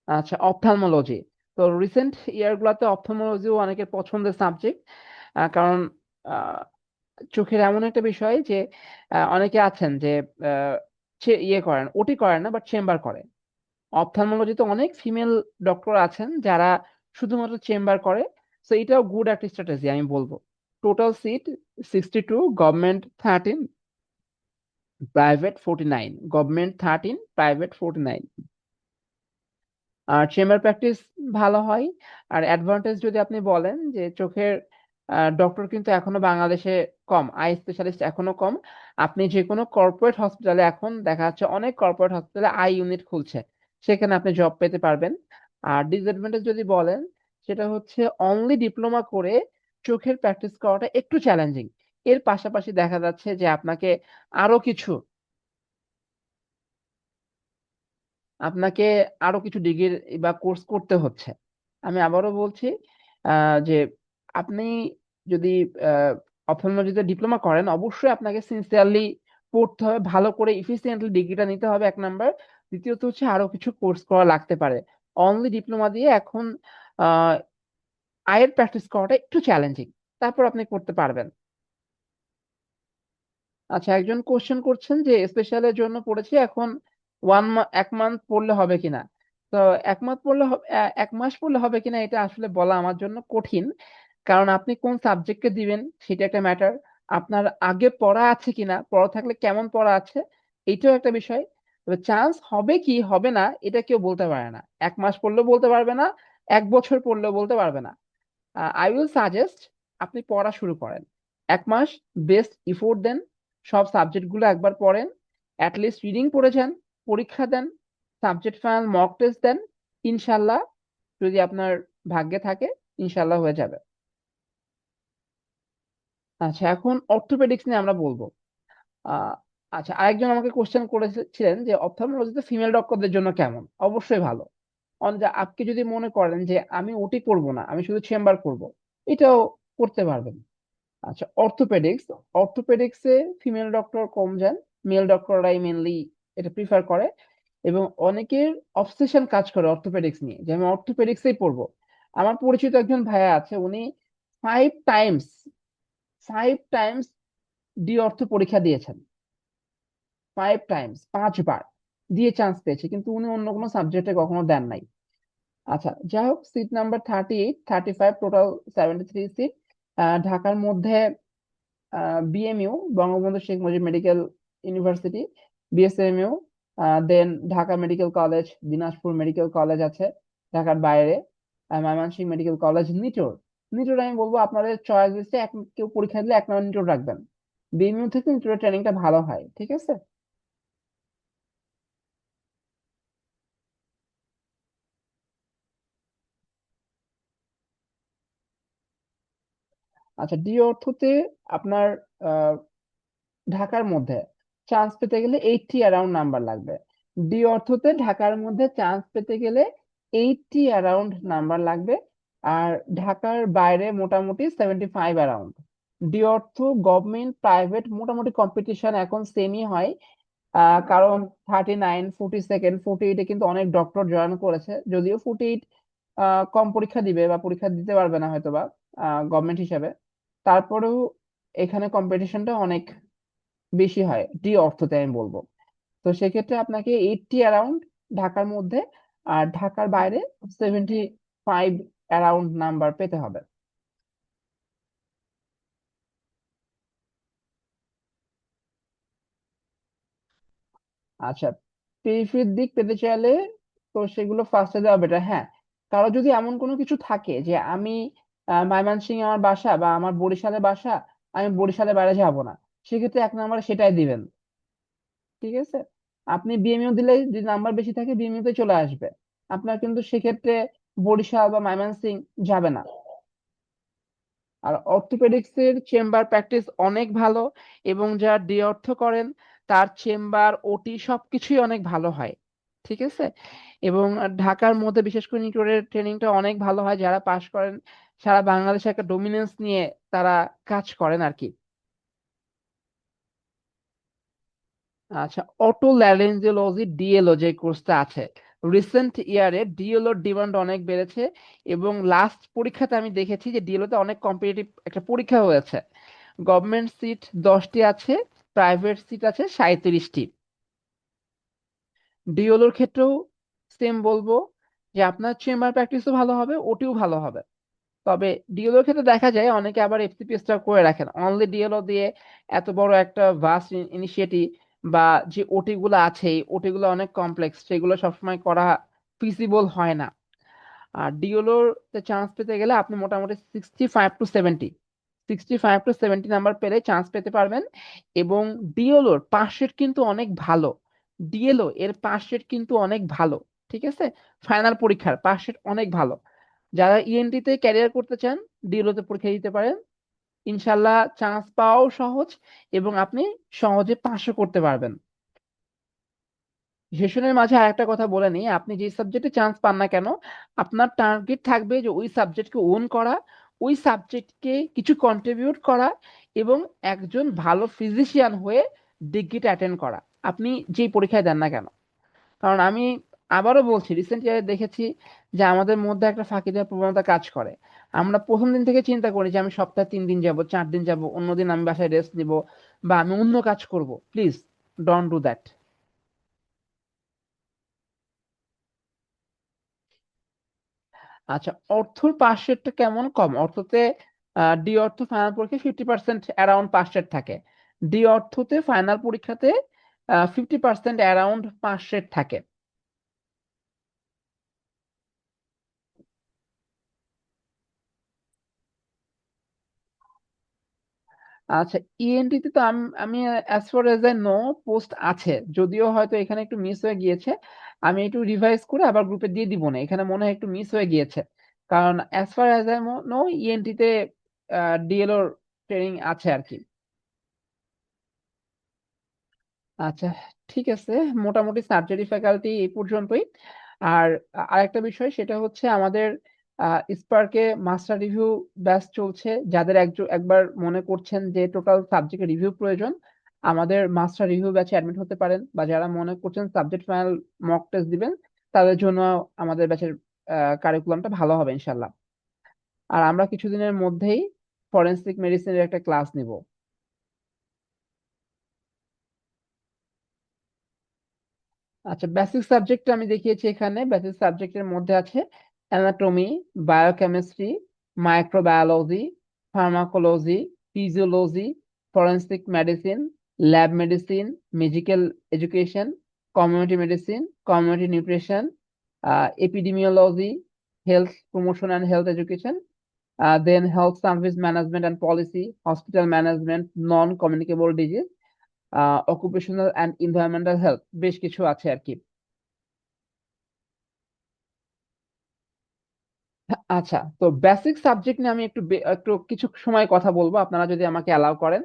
আচ্ছা, অপথ্যালমোলজি। তো রিসেন্ট ইয়ার গুলাতে অপথ্যালমোলজিও অনেকের পছন্দের সাবজেক্ট, কারণ আহ, চোখের এমন একটা বিষয় যে অনেকে আছেন যে আহ, ইয়ে করেন, ওটি করেন না, বাট চেম্বার করে। অপথ্যালমোলজিতে অনেক ফিমেল ডক্টর আছেন যারা শুধুমাত্র চেম্বার করে। তো এটাও গুড একটা স্ট্র্যাটেজি আমি বলবো। Total seat 62, government 13, private 49, government 13, private 49। আর চেম্বার প্র্যাকটিস ভালো হয়। আর অ্যাডভান্টেজ যদি আপনি বলেন যে চোখের ডক্টর কিন্তু এখনো বাংলাদেশে কম, আই স্পেশালিস্ট এখনো কম। আপনি যে কোনো কর্পোরেট হসপিটালে, এখন দেখা যাচ্ছে অনেক কর্পোরেট হসপিটালে আই ইউনিট খুলছে, সেখানে আপনি জব পেতে পারবেন। আর ডিসঅ্যাডভান্টেজ যদি বলেন, সেটা হচ্ছে অনলি ডিপ্লোমা করে চোখের প্র্যাকটিস করাটা একটু চ্যালেঞ্জিং। এর পাশাপাশি দেখা যাচ্ছে যে আপনাকে আরো কিছু আপনাকে আরো কিছু ডিগ্রি বা কোর্স করতে হচ্ছে। আমি আবারও বলছি যে আপনি যদি অপথলমোলজিতে ডিপ্লোমা করেন, অবশ্যই আপনাকে সিনসিয়ারলি পড়তে হবে, ভালো করে ইফিসিয়েন্টলি ডিগ্রিটা নিতে হবে, এক নাম্বার। দ্বিতীয়ত হচ্ছে আরো কিছু কোর্স করা লাগতে পারে। অনলি ডিপ্লোমা দিয়ে এখন আহ আয়ের প্র্যাকটিস করাটা একটু চ্যালেঞ্জিং, তারপর আপনি করতে পারবেন। আচ্ছা, একজন কোশ্চেন করছেন যে স্পেশালের জন্য পড়েছি এখন, 1 মান্থ পড়লে হবে কিনা। তো 1 মাস পড়লে 1 মাস পড়লে হবে কিনা এটা আসলে বলা আমার জন্য কঠিন, কারণ আপনি কোন সাবজেক্টকে দিবেন সেটা একটা ম্যাটার। আপনার আগে পড়া আছে কিনা, পড়া থাকলে কেমন পড়া আছে, এইটাও একটা বিষয়। তবে চান্স হবে কি হবে না এটা কেউ বলতে পারে না। 1 মাস পড়লেও বলতে পারবে না, 1 বছর পড়লেও বলতে পারবে না। আই উইল সাজেস্ট আপনি পড়া শুরু করেন। 1 মাস বেস্ট ইফোর্ট দেন, সব সাবজেক্ট গুলো একবার পড়েন, অ্যাটলিস্ট রিডিং পড়ে যান, পরীক্ষা দেন, সাবজেক্ট ফাইনাল মক টেস্ট দেন। ইনশাল্লাহ, যদি আপনার ভাগ্যে থাকে, ইনশাল্লাহ হয়ে যাবে। আচ্ছা, এখন অর্থোপেডিক্স নিয়ে আমরা বলবো। আহ আচ্ছা, আরেকজন আমাকে কোশ্চেন করেছিলেন যে অপথলমোলজিতে ফিমেল ডক্টরদের জন্য কেমন। অবশ্যই ভালো। আপনি যদি মনে করেন যে আমি ওটি করব না, আমি শুধু চেম্বার করব, এটাও করতে পারবেন। আচ্ছা, অর্থোপেডিক্স, অর্থোপেডিক্সে ফিমেল ডক্টর কম যান, মেল ডক্টররাই মেনলি এটা প্রিফার করে। এবং অনেকের অবসেশন কাজ করে অর্থোপেডিক্স নিয়ে, যে আমি অর্থোপেডিক্সেই পড়বো। আমার পরিচিত একজন ভাইয়া আছে, উনি 5 টাইমস 5 টাইমস ডি অর্থ পরীক্ষা দিয়েছেন। 5 টাইমস, 5 বার দিয়ে চান্স পেয়েছে, কিন্তু উনি অন্য কোনো সাবজেক্টে কখনো দেন নাই। আচ্ছা, যাই হোক, সিট নাম্বার 38, 35, টোটাল 73 সিট। ঢাকার মধ্যে BMU, Bangabandhu Sheikh Mujib medical university, BSMU, then Dhaka medical college, Dinajpur medical college আছে। ঢাকার বাইরে ময়মনসিংহ মেডিকেল কলেজ, নিটোর। নিটোর আমি বলবো আপনাদের চয়েস লিস্টে কেউ পরীক্ষা দিলে 1 নম্বর নিটোর রাখবেন। বিএমইউ থেকে নিটোরের ট্রেনিংটা ভালো হয়, ঠিক আছে। আচ্ছা, ডি অর্থতে আপনার আহ, ঢাকার মধ্যে চান্স পেতে গেলে 80 অ্যারাউন্ড নাম্বার লাগবে। ডি অর্থতে ঢাকার মধ্যে চান্স পেতে গেলে 80 অ্যারাউন্ড নাম্বার লাগবে। আর ঢাকার বাইরে মোটামুটি 75 অ্যারাউন্ড। ডি অর্থ গভর্নমেন্ট প্রাইভেট মোটামুটি কম্পিটিশন এখন সেমই হয়। কারণ 39, 42, 48-এ কিন্তু অনেক ডক্টর জয়েন করেছে, যদিও 48 কম পরীক্ষা দিবে বা পরীক্ষা দিতে পারবে না হয়তো বা গভর্নমেন্ট হিসাবে। তারপরেও এখানে কম্পিটিশনটা অনেক বেশি হয় ডি অর্থতে আমি বলবো। তো সেক্ষেত্রে আপনাকে 80 অ্যারাউন্ড ঢাকার মধ্যে, আর ঢাকার বাইরে 75 অ্যারাউন্ড নাম্বার পেতে হবে। আচ্ছা, পেরিফেরির দিক পেতে চাইলে তো সেগুলো ফার্স্টে দেওয়া বেটার। হ্যাঁ, কারো যদি এমন কোনো কিছু থাকে যে আমি ময়মনসিংহে আমার বাসা বা আমার বরিশালে বাসা, আমি বরিশালে বাইরে যাব না, সেক্ষেত্রে 1 নম্বরে সেটাই দিবেন, ঠিক আছে। আপনি বিএমইউ দিলে যদি নাম্বার বেশি থাকে বিএমইউ তে চলে আসবে, আপনার কিন্তু সেক্ষেত্রে বরিশাল বা ময়মনসিংহ যাবে না। আর অর্থোপেডিক্স এর চেম্বার প্র্যাকটিস অনেক ভালো, এবং যারা ডি অর্থ করেন তার চেম্বার ওটি সবকিছুই অনেক ভালো হয়, ঠিক আছে। এবং ঢাকার মধ্যে বিশেষ করে নিটোরের ট্রেনিংটা অনেক ভালো হয়, যারা পাশ করেন সারা বাংলাদেশে একটা ডমিনেন্স নিয়ে তারা কাজ করেন আর কি। আচ্ছা, অটো ল্যারিঞ্জোলজি ডিএলও যে কোর্সটা আছে, রিসেন্ট ইয়ারে ডিএলওর ডিমান্ড অনেক বেড়েছে। এবং লাস্ট পরীক্ষাতে আমি দেখেছি যে ডিএলও তে অনেক কম্পিটিটিভ একটা পরীক্ষা হয়েছে। গভর্নমেন্ট সিট 10টি আছে, প্রাইভেট সিট আছে 37টি। ডিওলোর ক্ষেত্রেও সেম বলবো, যে আপনার চেম্বার প্র্যাকটিসও ভালো হবে, ওটিও ভালো হবে। তবে ডিএলওর ক্ষেত্রে দেখা যায় অনেকে আবার এফসিপিএসটা করে রাখেন, অনলি ডিএলও দিয়ে এত বড় একটা ভাস্ট ইনিশিয়েটিভ বা যে ওটি গুলো আছে, এই ওটি গুলো অনেক কমপ্লেক্স, সেগুলো সবসময় করা ফিজিবল হয় না। আর ডিওলোর চান্স পেতে গেলে আপনি মোটামুটি 65 to 70 নাম্বার পেলে চান্স পেতে পারবেন। এবং ডিওলোর পাস রেট কিন্তু অনেক ভালো, ডিএলও এর পাস রেট কিন্তু অনেক ভালো, ঠিক আছে। ফাইনাল পরীক্ষার পাস রেট অনেক ভালো। যারা ইএনটি তে ক্যারিয়ার করতে চান, ডিএলও তে পরীক্ষা দিতে পারেন, ইনশাল্লাহ চান্স পাওয়াও সহজ, এবং আপনি সহজে পাসও করতে পারবেন। সেশনের মাঝে আরেকটা কথা বলে নিই, আপনি যে সাবজেক্টে চান্স পান না কেন, আপনার টার্গেট থাকবে যে ওই সাবজেক্টকে ওন করা, ওই সাবজেক্টকে কিছু কন্ট্রিবিউট করা, এবং একজন ভালো ফিজিশিয়ান হয়ে ডিগ্রিটা অ্যাটেন্ড করা, আপনি যেই পরীক্ষায় দেন না কেন। কারণ আমি আবারও বলছি, রিসেন্ট ইয়ারে দেখেছি যে আমাদের মধ্যে একটা ফাঁকি দেওয়ার প্রবণতা কাজ করে। আমরা প্রথম দিন থেকে চিন্তা করি যে আমি সপ্তাহে 3 দিন যাব, 4 দিন যাব, অন্যদিন আমি বাসায় রেস্ট নিব বা আমি অন্য কাজ করব। Please don't do that. আচ্ছা, অর্থর পাশেরটা কেমন কম অর্থতে ডি অর্থ ফাইনাল পরীক্ষায় 50% অ্যারাউন্ড পাস রেট থাকে। ডি অর্থতে ফাইনাল পরীক্ষাতে 50% অ্যারাউন্ড পাস রেট থাকে। আচ্ছা, ইএনটি তে তো আমি as far age I know post আছে, যদিও হয়তো এখানে একটু মিস হয়ে গিয়েছে। আমি একটু রিভাইজ করে আবার গ্রুপে দিয়ে দিব না, এখানে মনে হয় একটু মিস হয়ে গিয়েছে। কারণ as far age I know ENT তে ডিএলওর ট্রেনিং আছে আর কি। আচ্ছা, ঠিক আছে, মোটামুটি সার্জারি ফ্যাকাল্টি এই পর্যন্তই। আর আরেকটা বিষয় সেটা হচ্ছে আমাদের স্পার্কে মাস্টার রিভিউ ব্যাচ চলছে। যাদের একবার মনে করছেন যে টোটাল সাবজেক্টে রিভিউ প্রয়োজন, আমাদের মাস্টার রিভিউ ব্যাচে অ্যাডমিট হতে পারেন। বা যারা মনে করছেন সাবজেক্ট ফাইনাল মক টেস্ট দিবেন, তাদের জন্য আমাদের ব্যাচের কারিকুলামটা ভালো হবে ইনশাল্লাহ। আর আমরা কিছুদিনের মধ্যেই ফরেনসিক মেডিসিনের একটা ক্লাস নিব। আচ্ছা, বেসিক সাবজেক্ট আমি দেখিয়েছি এখানে। বেসিক সাবজেক্টের মধ্যে আছে anatomy, biochemistry, microbiology, pharmacology, physiology, forensic medicine, lab medicine, medical education, community medicine, community nutrition, epidemiology, health promotion and health education, then health service management and policy, hospital management, non communicable disease, occupational and environmental health, বেশ কিছু আছে আর কি। আচ্ছা, তো বেসিক সাবজেক্ট নিয়ে আমি একটু কিছু সময় কথা বলবো, আপনারা যদি আমাকে অ্যালাউ করেন।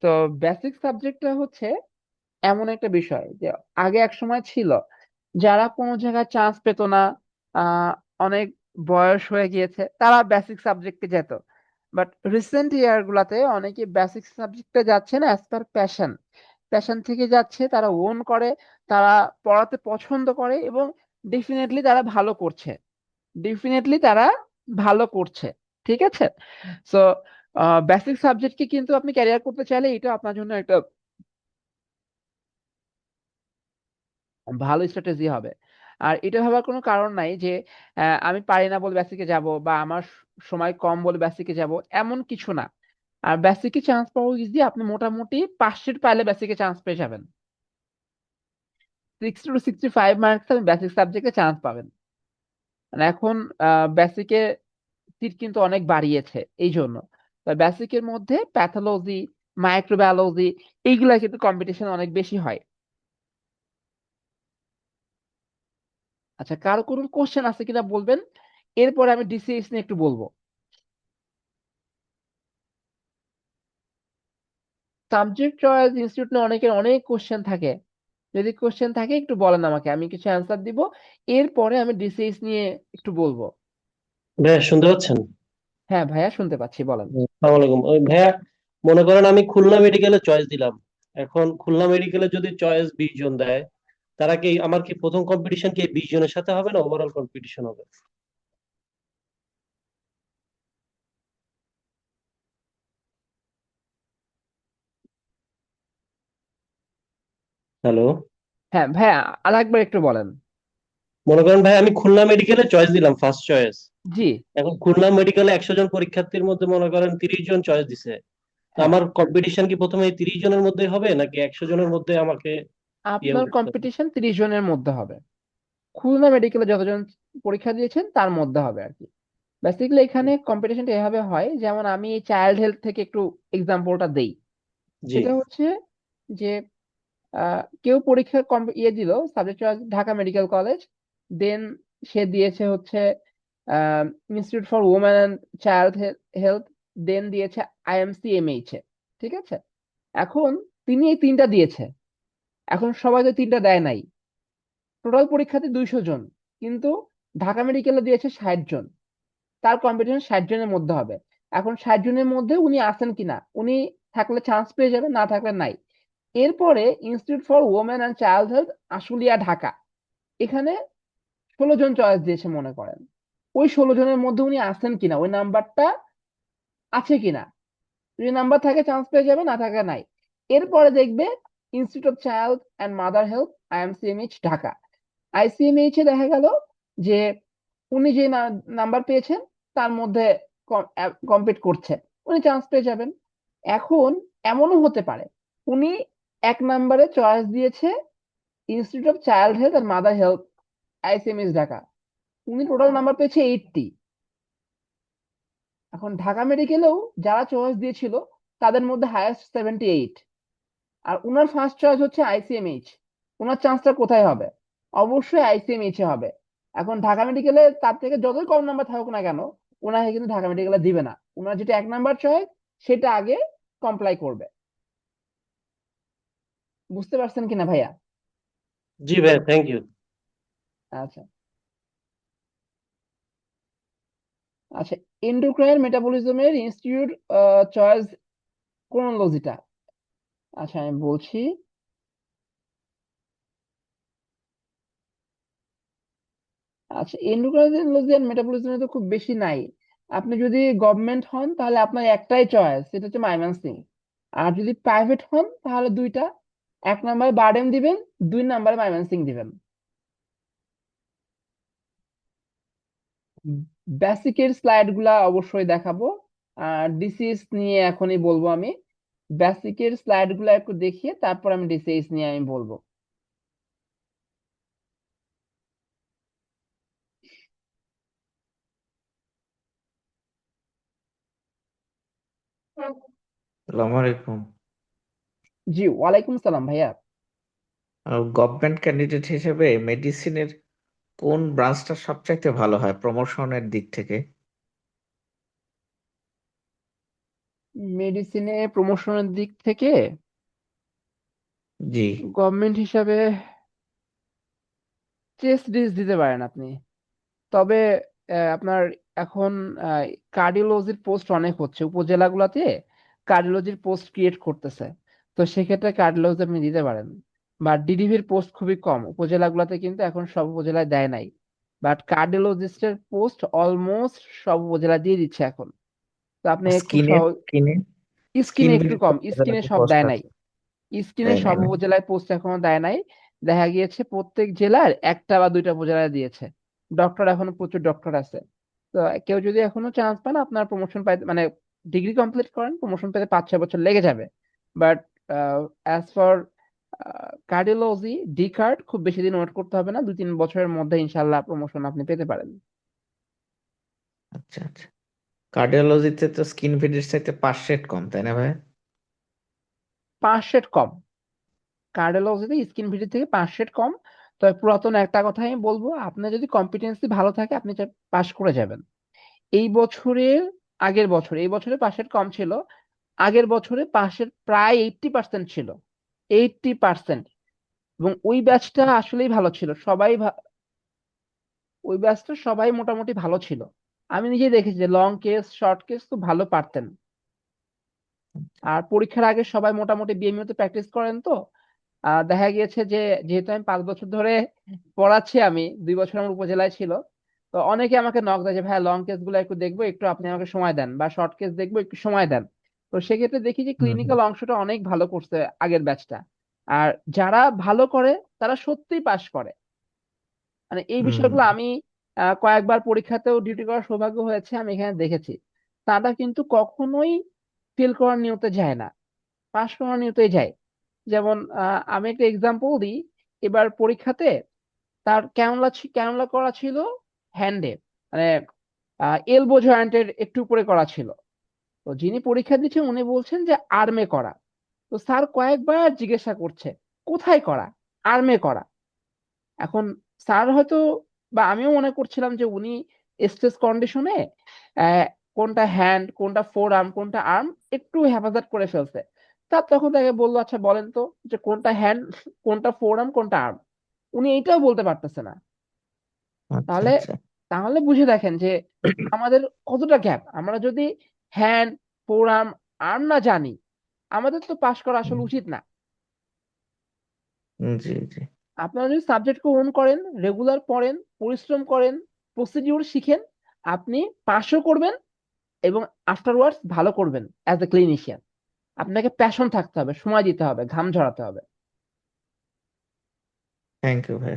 তো বেসিক সাবজেক্টটা হচ্ছে এমন একটা বিষয় যে আগে এক সময় ছিল যারা কোনো জায়গায় চান্স পেত না, আহ অনেক বয়স হয়ে গিয়েছে, তারা বেসিক সাবজেক্টে যেত। বাট রিসেন্ট ইয়ার গুলাতে অনেকে বেসিক সাবজেক্টে যাচ্ছে না, অ্যাজ পার প্যাশন। প্যাশন থেকে যাচ্ছে, তারা ওন করে, তারা পড়াতে পছন্দ করে, এবং ডেফিনেটলি তারা ভালো করছে। ডেফিনেটলি তারা ভালো করছে। ঠিক আছে। সো বেসিক সাবজেক্টকে কিন্তু আপনি ক্যারিয়ার করতে চাইলে এটা আপনার জন্য একটা ভালো স্ট্র্যাটেজি হবে। আর এটা ভাবার কোনো কারণ নাই যে আমি পারি না বলে বেসিকে যাব, বা আমার সময় কম বলে বেসিকে যাব, এমন কিছু না। আর বেসিকে চান্স পাওয়া ইজি, আপনি মোটামুটি 5 পাইলে বেসিকে চান্স পেয়ে যাবেন। 60 to 65 মার্কস আপনি বেসিক সাবজেক্টে চান্স পাবেন। মানে এখন বেসিকে সিট কিন্তু অনেক বাড়িয়েছে এই জন্য। বেসিকের মধ্যে প্যাথোলজি, মাইক্রোবায়োলজি, এইগুলা কিন্তু কম্পিটিশন অনেক বেশি হয়। আচ্ছা, কারো কোনো কোশ্চেন আছে কিনা বলবেন, এরপরে আমি ডিসিএস নিয়ে একটু বলবো। সাবজেক্ট চয়েস ইনস্টিটিউট নিয়ে অনেকের অনেক কোশ্চেন থাকে। যদি কোশ্চেন থাকে একটু বলেন আমাকে, আমি কিছু অ্যান্সার দিব। এরপরে আমি ডিসিএস নিয়ে একটু বলবো। ভাইয়া শুনতে পাচ্ছেন? হ্যাঁ ভাইয়া, শুনতে পাচ্ছি, বলেন। আসসালামু আলাইকুম। ওই ভাইয়া, মনে করেন আমি খুলনা মেডিকেলে চয়েস দিলাম। এখন খুলনা মেডিকেলে যদি চয়েস 20 জন দেয়, তারা কি আমার কি প্রথম কম্পিটিশন কি 20 জনের সাথে হবে না ওভারঅল কম্পিটিশন হবে? হ্যালো। হ্যাঁ ভাইয়া, আর একবার একটু বলেন। মনে করেন ভাই আমি খুলনা মেডিকেলে চয়েস দিলাম, ফার্স্ট চয়েস। জি। এখন খুলনা মেডিকেলে 100 জন পরীক্ষার্থীর মধ্যে মনে করেন 30 জন চয়েস দিছে। তো হ্যাঁ, আমার কম্পিটিশন কি প্রথমে এই 30 জনের মধ্যে হবে নাকি 100 জনের মধ্যে আমাকে ইয়ে আপনার করতে হবে? কম্পিটিশন 30 জনের মধ্যে হবে। খুলনা মেডিকেলে যতজন পরীক্ষা দিয়েছেন তার মধ্যে হবে আর কি। বেসিক্যালি এখানে কম্পিটিশনটা এভাবে হয়, যেমন আমি চাইল্ড হেলথ থেকে একটু এক্সাম্পলটা দেই। জি সেটা হচ্ছে যে কেউ পরীক্ষা ইয়ে দিল, subject choice Dhaka medical college, then সে দিয়েছে হচ্ছে institute for women and child health, then দিয়েছে IMC-MH এ। ঠিক আছে। এখন তিনি এই তিনটা দিয়েছে। এখন সবাই তো তিনটা দেয় নাই। টোটাল পরীক্ষাতে 200 জন, কিন্তু ঢাকা মেডিকেলে দিয়েছে 60 জন। তার কম্পিটিশন 60 জনের মধ্যে হবে। এখন 60 জনের মধ্যে উনি আছেন কিনা, উনি থাকলে চান্স পেয়ে যাবেন, না থাকলে নাই। এরপরে institute for women and child health, Ashulia, Dhaka, এখানে 16 জন চয়েস দিয়েছে মনে করেন। ওই 16 জনের মধ্যে উনি আছেন কিনা, ওই নাম্বারটা আছে কিনা, যদি নাম্বার থাকে চান্স পেয়ে যাবে, না থাকে নাই। এরপরে দেখবে institute of child and mother health, IMC-MH, Dhaka. ICMH এ দেখা গেল যে উনি যে নাম্বার পেয়েছেন তার মধ্যে কম্পিট করছে। উনি চান্স পেয়ে যাবেন। এখন এমনও হতে পারে উনি 1 নম্বরে চয়েস দিয়েছে ইনস্টিটিউট অফ চাইল্ড হেলথ আর মাদার হেলথ, আইসিএমএস ঢাকা। উনি টোটাল নাম্বার পেয়েছে 80। এখন ঢাকা মেডিকেলেও যারা চয়েস দিয়েছিল তাদের মধ্যে হায়েস্ট 78, আর উনার ফার্স্ট চয়েস হচ্ছে আইসিএমএইচ। উনার চান্সটা কোথায় হবে? অবশ্যই আইসিএমএইচ এ হবে। এখন ঢাকা মেডিকেলে তার থেকে যতই কম নাম্বার থাকুক না কেন, ওনাকে কিন্তু ঢাকা মেডিকেলে দিবে না। ওনার যেটা 1 নম্বর চয়েস সেটা আগে কমপ্লাই করবে। বুঝতে পারছেন কিনা ভাইয়া? জি ভাইয়া, থ্যাংক ইউ। আচ্ছা আচ্ছা, এন্ডোক্রাইন মেটাবলিজমের ইনস্টিটিউট চয়েস ক্রোনোলজিটা, আচ্ছা আমি বলছি। আচ্ছা, এন্ডোক্রাইনোলজি এন্ড মেটাবলিজমে তো খুব বেশি নাই। আপনি যদি গভর্নমেন্ট হন তাহলে আপনার একটাই চয়েস, সেটা হচ্ছে মাইমানসিং। আর যদি প্রাইভেট হন তাহলে দুইটা, 1 নম্বরে বারডেম দিবেন, 2 নম্বরে মাইমানসিং দিবেন। বেসিকের স্লাইড গুলা অবশ্যই দেখাবো, আর ডিসিএস নিয়ে এখনই বলবো আমি। বেসিকের স্লাইড গুলা একটু দেখিয়ে তারপর আমি ডিসিএস নিয়ে আমি বলবো। আসসালামু আলাইকুম। জি, ওয়ালাইকুম সালাম ভাইয়া। গভর্নমেন্ট ক্যান্ডিডেট হিসেবে মেডিসিনের কোন ব্রাঞ্চটা সবচাইতে ভালো হয় প্রমোশনের দিক থেকে? মেডিসিনে প্রমোশনের দিক থেকে জি। গভর্নমেন্ট হিসাবে চেস্ট ডিস দিতে পারেন আপনি। তবে আপনার এখন কার্ডিওলজির পোস্ট অনেক হচ্ছে উপজেলাগুলোতে, কার্ডিওলজির পোস্ট ক্রিয়েট করতেছে। তো সেক্ষেত্রে কার্ডিওলজি আপনি দিতে পারেন। বা ডিডিভির পোস্ট খুবই কম উপজেলাগুলোতে, কিন্তু এখন সব উপজেলায় দেয় নাই। বাট কার্ডিওলজিস্টের পোস্ট অলমোস্ট সব উপজেলা দিয়ে দিচ্ছে এখন। তো আপনি খুব স্কিনের সহজ। স্কিনে স্কিন স্কিনে একটু ভিজিট কম, করতে স্কিনে নাকি সব পোস্ট দেয় নাই। আছে? স্কিনে তাই সব নাই না? উপজেলায় পোস্ট এখনো দেয় নাই। দেখা গিয়েছে প্রত্যেক জেলার একটা বা দুইটা উপজেলায় দিয়েছে। ডক্টর এখনো প্রচুর ডক্টর আছে। তো কেউ যদি এখনো চান্স পান, আপনার প্রমোশন পাইতে মানে ডিগ্রি কমপ্লিট করেন, প্রমোশন পেতে 5-6 বছর লেগে যাবে। But as for cardiology, D card খুব বেশি দিন ওয়েট করতে হবে না, 2-3 বছরের মধ্যে ইনশাল্লাহ প্রমোশন আপনি পেতে পারেন। আচ্ছা আচ্ছা। কার্ডিওলজিতে তো স্কিন ভিজিট চাইতে 5 সেট কম, তাই না ভাই? 5 সেট কম। কার্ডিওলজিতে স্কিন ভিজিট থেকে 5 সেট কম। তবে পুরাতন একটা কথা আমি বলবো, আপনার যদি কম্পিটেন্সি ভালো থাকে আপনি পাস করে যাবেন। এই বছরের আগের বছর, এই বছরে 5 সেট কম ছিল, আগের বছরে পাশের প্রায় 80% ছিল, 80%। এবং ওই ব্যাচটা আসলেই ভালো ছিল, ওই ব্যাচটা সবাই মোটামুটি ভালো ছিল। আমি নিজে দেখেছি যে লং কেস শর্ট কেস তো ভালো পারতেন। আর পরীক্ষার আগে সবাই মোটামুটি বিএমইউ তে প্র্যাকটিস করেন। তো দেখা গিয়েছে যে যেহেতু আমি 5 বছর ধরে পড়াচ্ছি, আমি 2 বছর আমার উপজেলায় ছিল। তো অনেকে আমাকে নক দেয় যে ভাই লং কেস গুলো একটু দেখবো, একটু আপনি আমাকে সময় দেন, বা শর্ট কেস দেখবো একটু সময় দেন। তো সেক্ষেত্রে দেখি যে হুম হুম ক্লিনিক্যাল অংশটা অনেক ভালো করছে আগের ব্যাচটা। আর যারা ভালো করে তারা সত্যিই পাশ করে। মানে এই হুম। বিষয়গুলো আমি কয়েকবার পরীক্ষাতেও ডিউটি করার সৌভাগ্য হয়েছে, আমি এখানে দেখেছি। তারা কিন্তু কখনোই ফেল করার নিয়তে যায় না, পাশ করার নিয়তে যায়। যেমন আমি একটা এক্সাম্পল দিই। এবার পরীক্ষাতে তার ক্যানুলা করা ছিল হ্যান্ডে, মানে এলবো জয়েন্টের একটু উপরে করা ছিল। তো যিনি পরীক্ষা দিচ্ছেন উনি বলছেন যে আর্মে করা। তো স্যার কয়েকবার জিজ্ঞাসা করছে কোথায় করা, আর্মে করা। এখন স্যার হয়তো, বা আমিও মনে করছিলাম যে উনি স্ট্রেস কন্ডিশনে কোনটা হ্যান্ড কোনটা ফোর আর্ম কোনটা আর্ম একটু হেফাজত করে ফেলছে। তার তখন তাকে বললো আচ্ছা বলেন তো যে কোনটা হ্যান্ড, কোনটা ফোর আর্ম, কোনটা আর্ম। উনি এইটাও বলতে পারতেছে না। আচ্ছা তাহলে আচ্ছা। তাহলে বুঝে দেখেন যে আমাদের কতটা গ্যাপ। আমরা যদি হ্যান্ড, ফোর আর্ম, আর্ম না জানি, আমাদের তো পাশ করা আসলে হুম, উচিত না। জি জি। আপনারা যদি সাবজেক্টকে ওন করেন, রেগুলার পড়েন, পরিশ্রম করেন, প্রসিডিউর শিখেন, আপনি পাসও করবেন এবং আফটারওয়ার্ডস ভালো করবেন অ্যাজ এ ক্লিনিশিয়ান। আপনাকে প্যাশন থাকতে হবে, সময় দিতে হবে, ঘাম ঝরাতে হবে। থ্যাংক ইউ ভাই।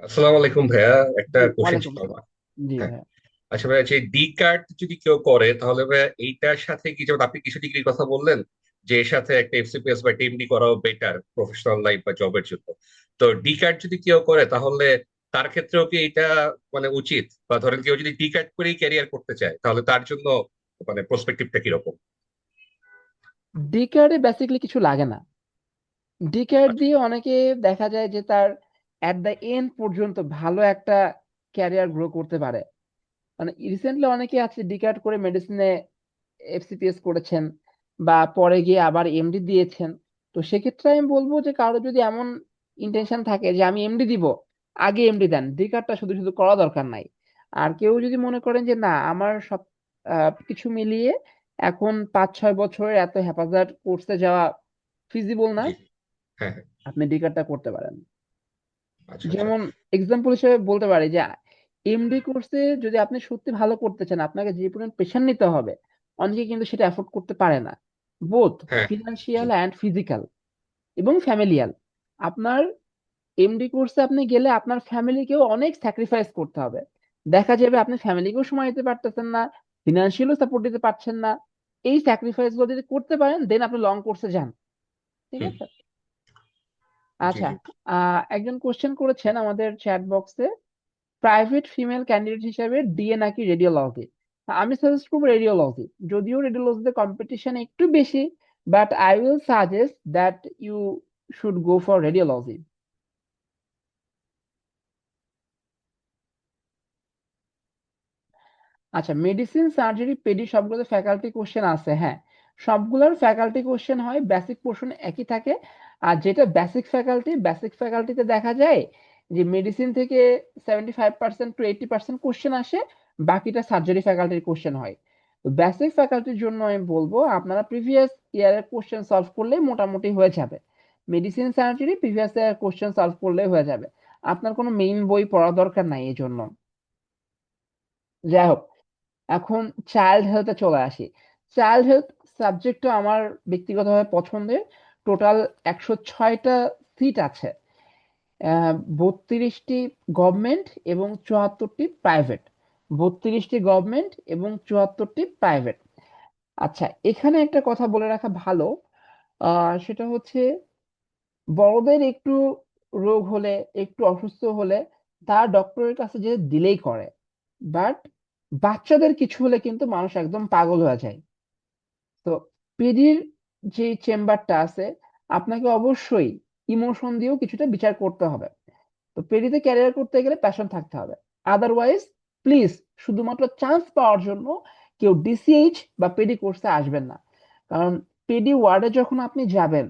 আসসালামু আলাইকুম ভাইয়া, একটা জি, কোশ্চেন ওয়ালাইকুম ছিল সালাম। আমার। জি হ্যাঁ, ভাইয়া। আচ্ছা ভাইয়া, যে ডি কার্ড যদি কেউ করে তাহলে ভাইয়া এইটার সাথে কি, যেমন আপনি কিছু ডিগ্রির কথা বললেন যে এর সাথে একটা এফসিপিএস বা টিএমডি করাও বেটার প্রফেশনাল লাইফ বা জবের জন্য, তো ডি কার্ড যদি কেউ করে তাহলে তার ক্ষেত্রেও কি এটা মানে উচিত? বা ধরেন কেউ যদি ডি কার্ড করেই ক্যারিয়ার করতে চায় তাহলে তার জন্য মানে প্রসপেক্টিভটা কিরকম? ডি কার্ডে বেসিক্যালি কিছু লাগে না। ডি কার্ড আচ্ছা। দিয়ে অনেকে দেখা যায় যে তার অ্যাট দ্য এন্ড পর্যন্ত ভালো একটা ক্যারিয়ার গ্রো করতে পারে। মানে রিসেন্টলি অনেকে আছে ডি কার্ড করে মেডিসিনে এফসিপিএস করেছেন বা পরে গিয়ে আবার এমডি দিয়েছেন। তো সেক্ষেত্রে আমি বলবো যে কারো যদি এমন ইন্টেনশন থাকে যে আমি এমডি দিব, আগে এমডি দেন, ডি কার্ডটা শুধু শুধু করা দরকার নাই। আর কেউ যদি মনে করেন যে না আমার সব কিছু মিলিয়ে এখন 5-6 বছরের এত হেফাজত কোর্সে যাওয়া ফিজিবল না, জি। হ্যাঁ, হ্যাঁ। আপনি ডি কার্ডটা করতে পারেন। আচ্ছা, আচ্ছা। যেমন এক্সাম্পল হিসেবে বলতে পারি যে এমডি কোর্সে যদি আপনি সত্যি ভালো করতে চান আপনাকে যে পরিমাণ প্রেশার নিতে হবে, অনেকে কিন্তু সেটা অ্যাফোর্ড করতে পারে না, বোথ হ্যাঁ। জি। ফিনান্সিয়াল অ্যান্ড ফিজিক্যাল এবং ফ্যামিলিয়াল। আপনার এমডি কোর্সে আপনি গেলে আপনার ফ্যামিলিকেও অনেক স্যাক্রিফাইস করতে হবে। দেখা যাবে আপনি ফ্যামিলিকেও সময় দিতে পারতেছেন না, ফিনান্সিয়ালও সাপোর্ট দিতে পারছেন না। এই স্যাক্রিফাইস গুলো যদি করতে পারেন দেন আপনি লং কোর্সে যান। ঠিক হুম। আছে। জি, আচ্ছা, জি। একজন কোশ্চেন করেছেন আমাদের চ্যাট বক্সে, প্রাইভেট ফিমেল ক্যান্ডিডেট হিসেবে ডিএ নাকি রেডিওলজি। আমি সাজেস্ট করবো রেডিওলজি, যদিও রেডিওলজিতে কম্পিটিশন একটু বেশি, but I will suggest that you should go for radiology. আচ্ছা, মেডিসিন, সার্জারি, পেডি সবগুলোতে ফ্যাকাল্টি কোশ্চেন আছে, হ্যাঁ। সবগুলোর ফ্যাকাল্টি কোশ্চেন হয়, বেসিক পোর্শন একই থাকে। আর যেটা বেসিক ফ্যাকাল্টিতে দেখা যায় যে মেডিসিন থেকে 75% to 80% কোশ্চেন আসে, বাকিটা সার্জারি ফ্যাকাল্টির কোশ্চেন হয়। তো বেসিক ফ্যাকাল্টির জন্য আমি বলবো আপনারা প্রিভিয়াস ইয়ারের কোশ্চেন সলভ করলে মোটামুটি হয়ে যাবে। মেডিসিন, সার্জারি প্রিভিয়াস ইয়ারের কোশ্চেন সলভ করলে হয়ে যাবে, আপনার কোনো মেইন বই পড়া দরকার নাই এই জন্য। যাই হোক, এখন চাইল্ড হেলথে চলে আসি। চাইল্ড হেলথ সাবজেক্টটা আমার ব্যক্তিগতভাবে পছন্দের। টোটাল 106টা সিট আছে, 32টি গভর্নমেন্ট এবং 74টি প্রাইভেট। 32টি গভর্নমেন্ট এবং 74টি প্রাইভেট। আচ্ছা, এখানে একটা কথা বলে রাখা ভালো, সেটা হচ্ছে বড়দের একটু রোগ হলে, একটু অসুস্থ হলে তার ডক্টরের কাছে যে দিলেই করে, বাট বাচ্চাদের কিছু হলে কিন্তু মানুষ একদম পাগল হয়ে যায়। তো পেডির যে চেম্বারটা আছে, আপনাকে অবশ্যই ইমোশন দিয়েও কিছুটা বিচার করতে হবে। তো পেডিতে ক্যারিয়ার করতে গেলে প্যাশন থাকতে হবে। আদারওয়াইজ প্লিজ, শুধুমাত্র চান্স পাওয়ার জন্য কেউ ডিসিএইচ বা পেডি কোর্সে আসবেন না। কারণ পেডি ওয়ার্ডে যখন আপনি যাবেন,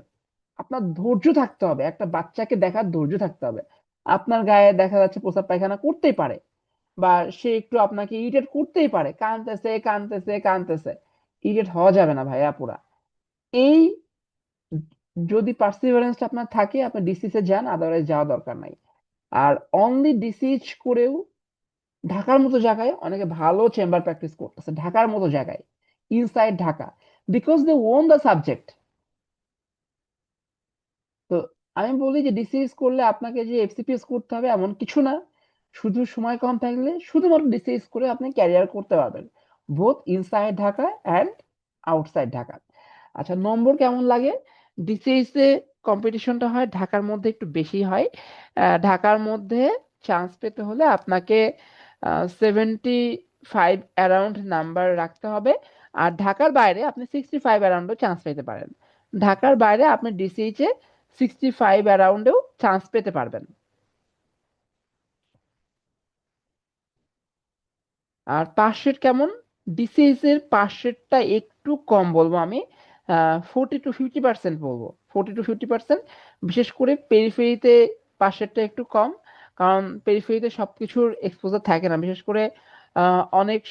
আপনার ধৈর্য থাকতে হবে, একটা বাচ্চাকে দেখার ধৈর্য থাকতে হবে। আপনার গায়ে দেখা যাচ্ছে প্রস্রাব পায়খানা করতেই পারে, বা সে একটু আপনাকে ইরিটেট করতেই পারে, কাঁদতেছে কাঁদতেছে কাঁদতেছে, ইরিটেট হওয়া যাবে না ভাইয়া পুরা। এই যদি পার্সিভারেন্সটা আপনার থাকে আপনি ডিসিসে যান, আদারওয়াইজ যাওয়া দরকার নাই। আর অনলি ডিসিএইচ করেও ঢাকার মতো জায়গায় অনেকে ভালো চেম্বার প্র্যাকটিস করতেছে, ঢাকার মতো জায়গায়, inside Dhaka, because they own the subject. তো আমি বলি যে ডিসিএস করলে আপনাকে যে এফসিপিএস করতে হবে এমন কিছু না, শুধু সময় কম থাকলে শুধুমাত্র ডিসিএস করে আপনি ক্যারিয়ার করতে পারবেন, both inside Dhaka and outside Dhaka. আচ্ছা, নম্বর কেমন লাগে? ডিসিএস এ কম্পিটিশনটা হয় ঢাকার মধ্যে একটু বেশি হয়। ঢাকার মধ্যে চান্স পেতে হলে আপনাকে 75 অ্যারাউন্ড নাম্বার রাখতে হবে। আর ঢাকার বাইরে আপনি 65 অ্যারাউন্ডও চান্স পেতে পারেন। ঢাকার বাইরে আপনি ডিসিএইচ এ 65 অ্যারাউন্ডেও চান্স পেতে পারবেন। আর পাস রেট কেমন? ডিসিএস এর পাস রেটটা একটু কম বলবো আমি, 40-50% বলবো, 40-50%। বিশেষ করে পেরিফেরিতে পাস রেটটা একটু কম, কারণ পেরিফেরিতে সবকিছুর এক্সপোজার থাকে না। বিশেষ করে অনেক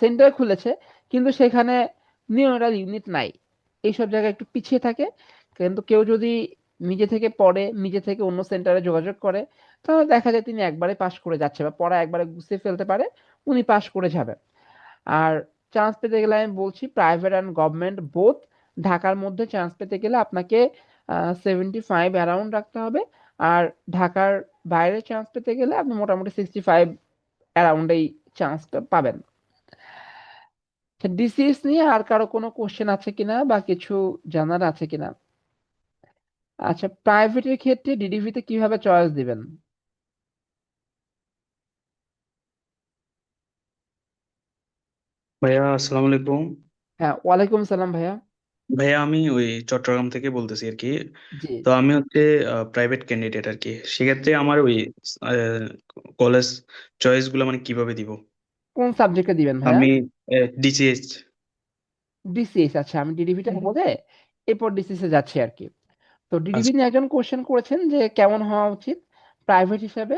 সেন্টার খুলেছে কিন্তু সেখানে নিউরাল ইউনিট নাই, এইসব জায়গায় একটু পিছিয়ে থাকে। কিন্তু কেউ যদি নিজে থেকে পড়ে, নিজে থেকে অন্য সেন্টারে যোগাযোগ করে, তাহলে দেখা যায় তিনি একবারে পাশ করে যাচ্ছে, বা পড়া একবারে গুছিয়ে ফেলতে পারে, উনি পাশ করে যাবেন। আর চান্স পেতে গেলে আমি বলছি প্রাইভেট অ্যান্ড গভর্নমেন্ট বোথ, ঢাকার মধ্যে চান্স পেতে গেলে আপনাকে 75 অ্যারাউন্ড রাখতে হবে। আর ঢাকার বাইরে চান্স পেতে গেলে আপনি মোটামুটি 65 অ্যারাউন্ডেই চান্সটা পাবেন। ডিসিএস নিয়ে আর কারো কোনো কোশ্চেন আছে কিনা বা কিছু জানার আছে কিনা? আচ্ছা, প্রাইভেটের ক্ষেত্রে ডিডিভিতে কিভাবে চয়েস দিবেন? ভাইয়া আসসালামু আলাইকুম। হ্যাঁ, ওয়ালাইকুম সালাম ভাইয়া। ভাইয়া আমি ওই চট্টগ্রাম থেকে বলতেছি আর কি। জি, তো আমি হচ্ছে প্রাইভেট ক্যান্ডিডেট আর কি। সেক্ষেত্রে আমার ওই কলেজ চয়েস গুলো মানে কিভাবে দিব? কোন সাবজেক্টে দিবেন ভাইয়া? আমি ডিসিএস। ডিসিএস। আচ্ছা, আমি ডিডিভিটা বলে এরপর ডিসিএস এ যাচ্ছি আর কি। তো ডিডিভি আচ্ছা নিয়ে একজন কোশ্চেন করেছেন যে কেমন হওয়া উচিত প্রাইভেট হিসাবে।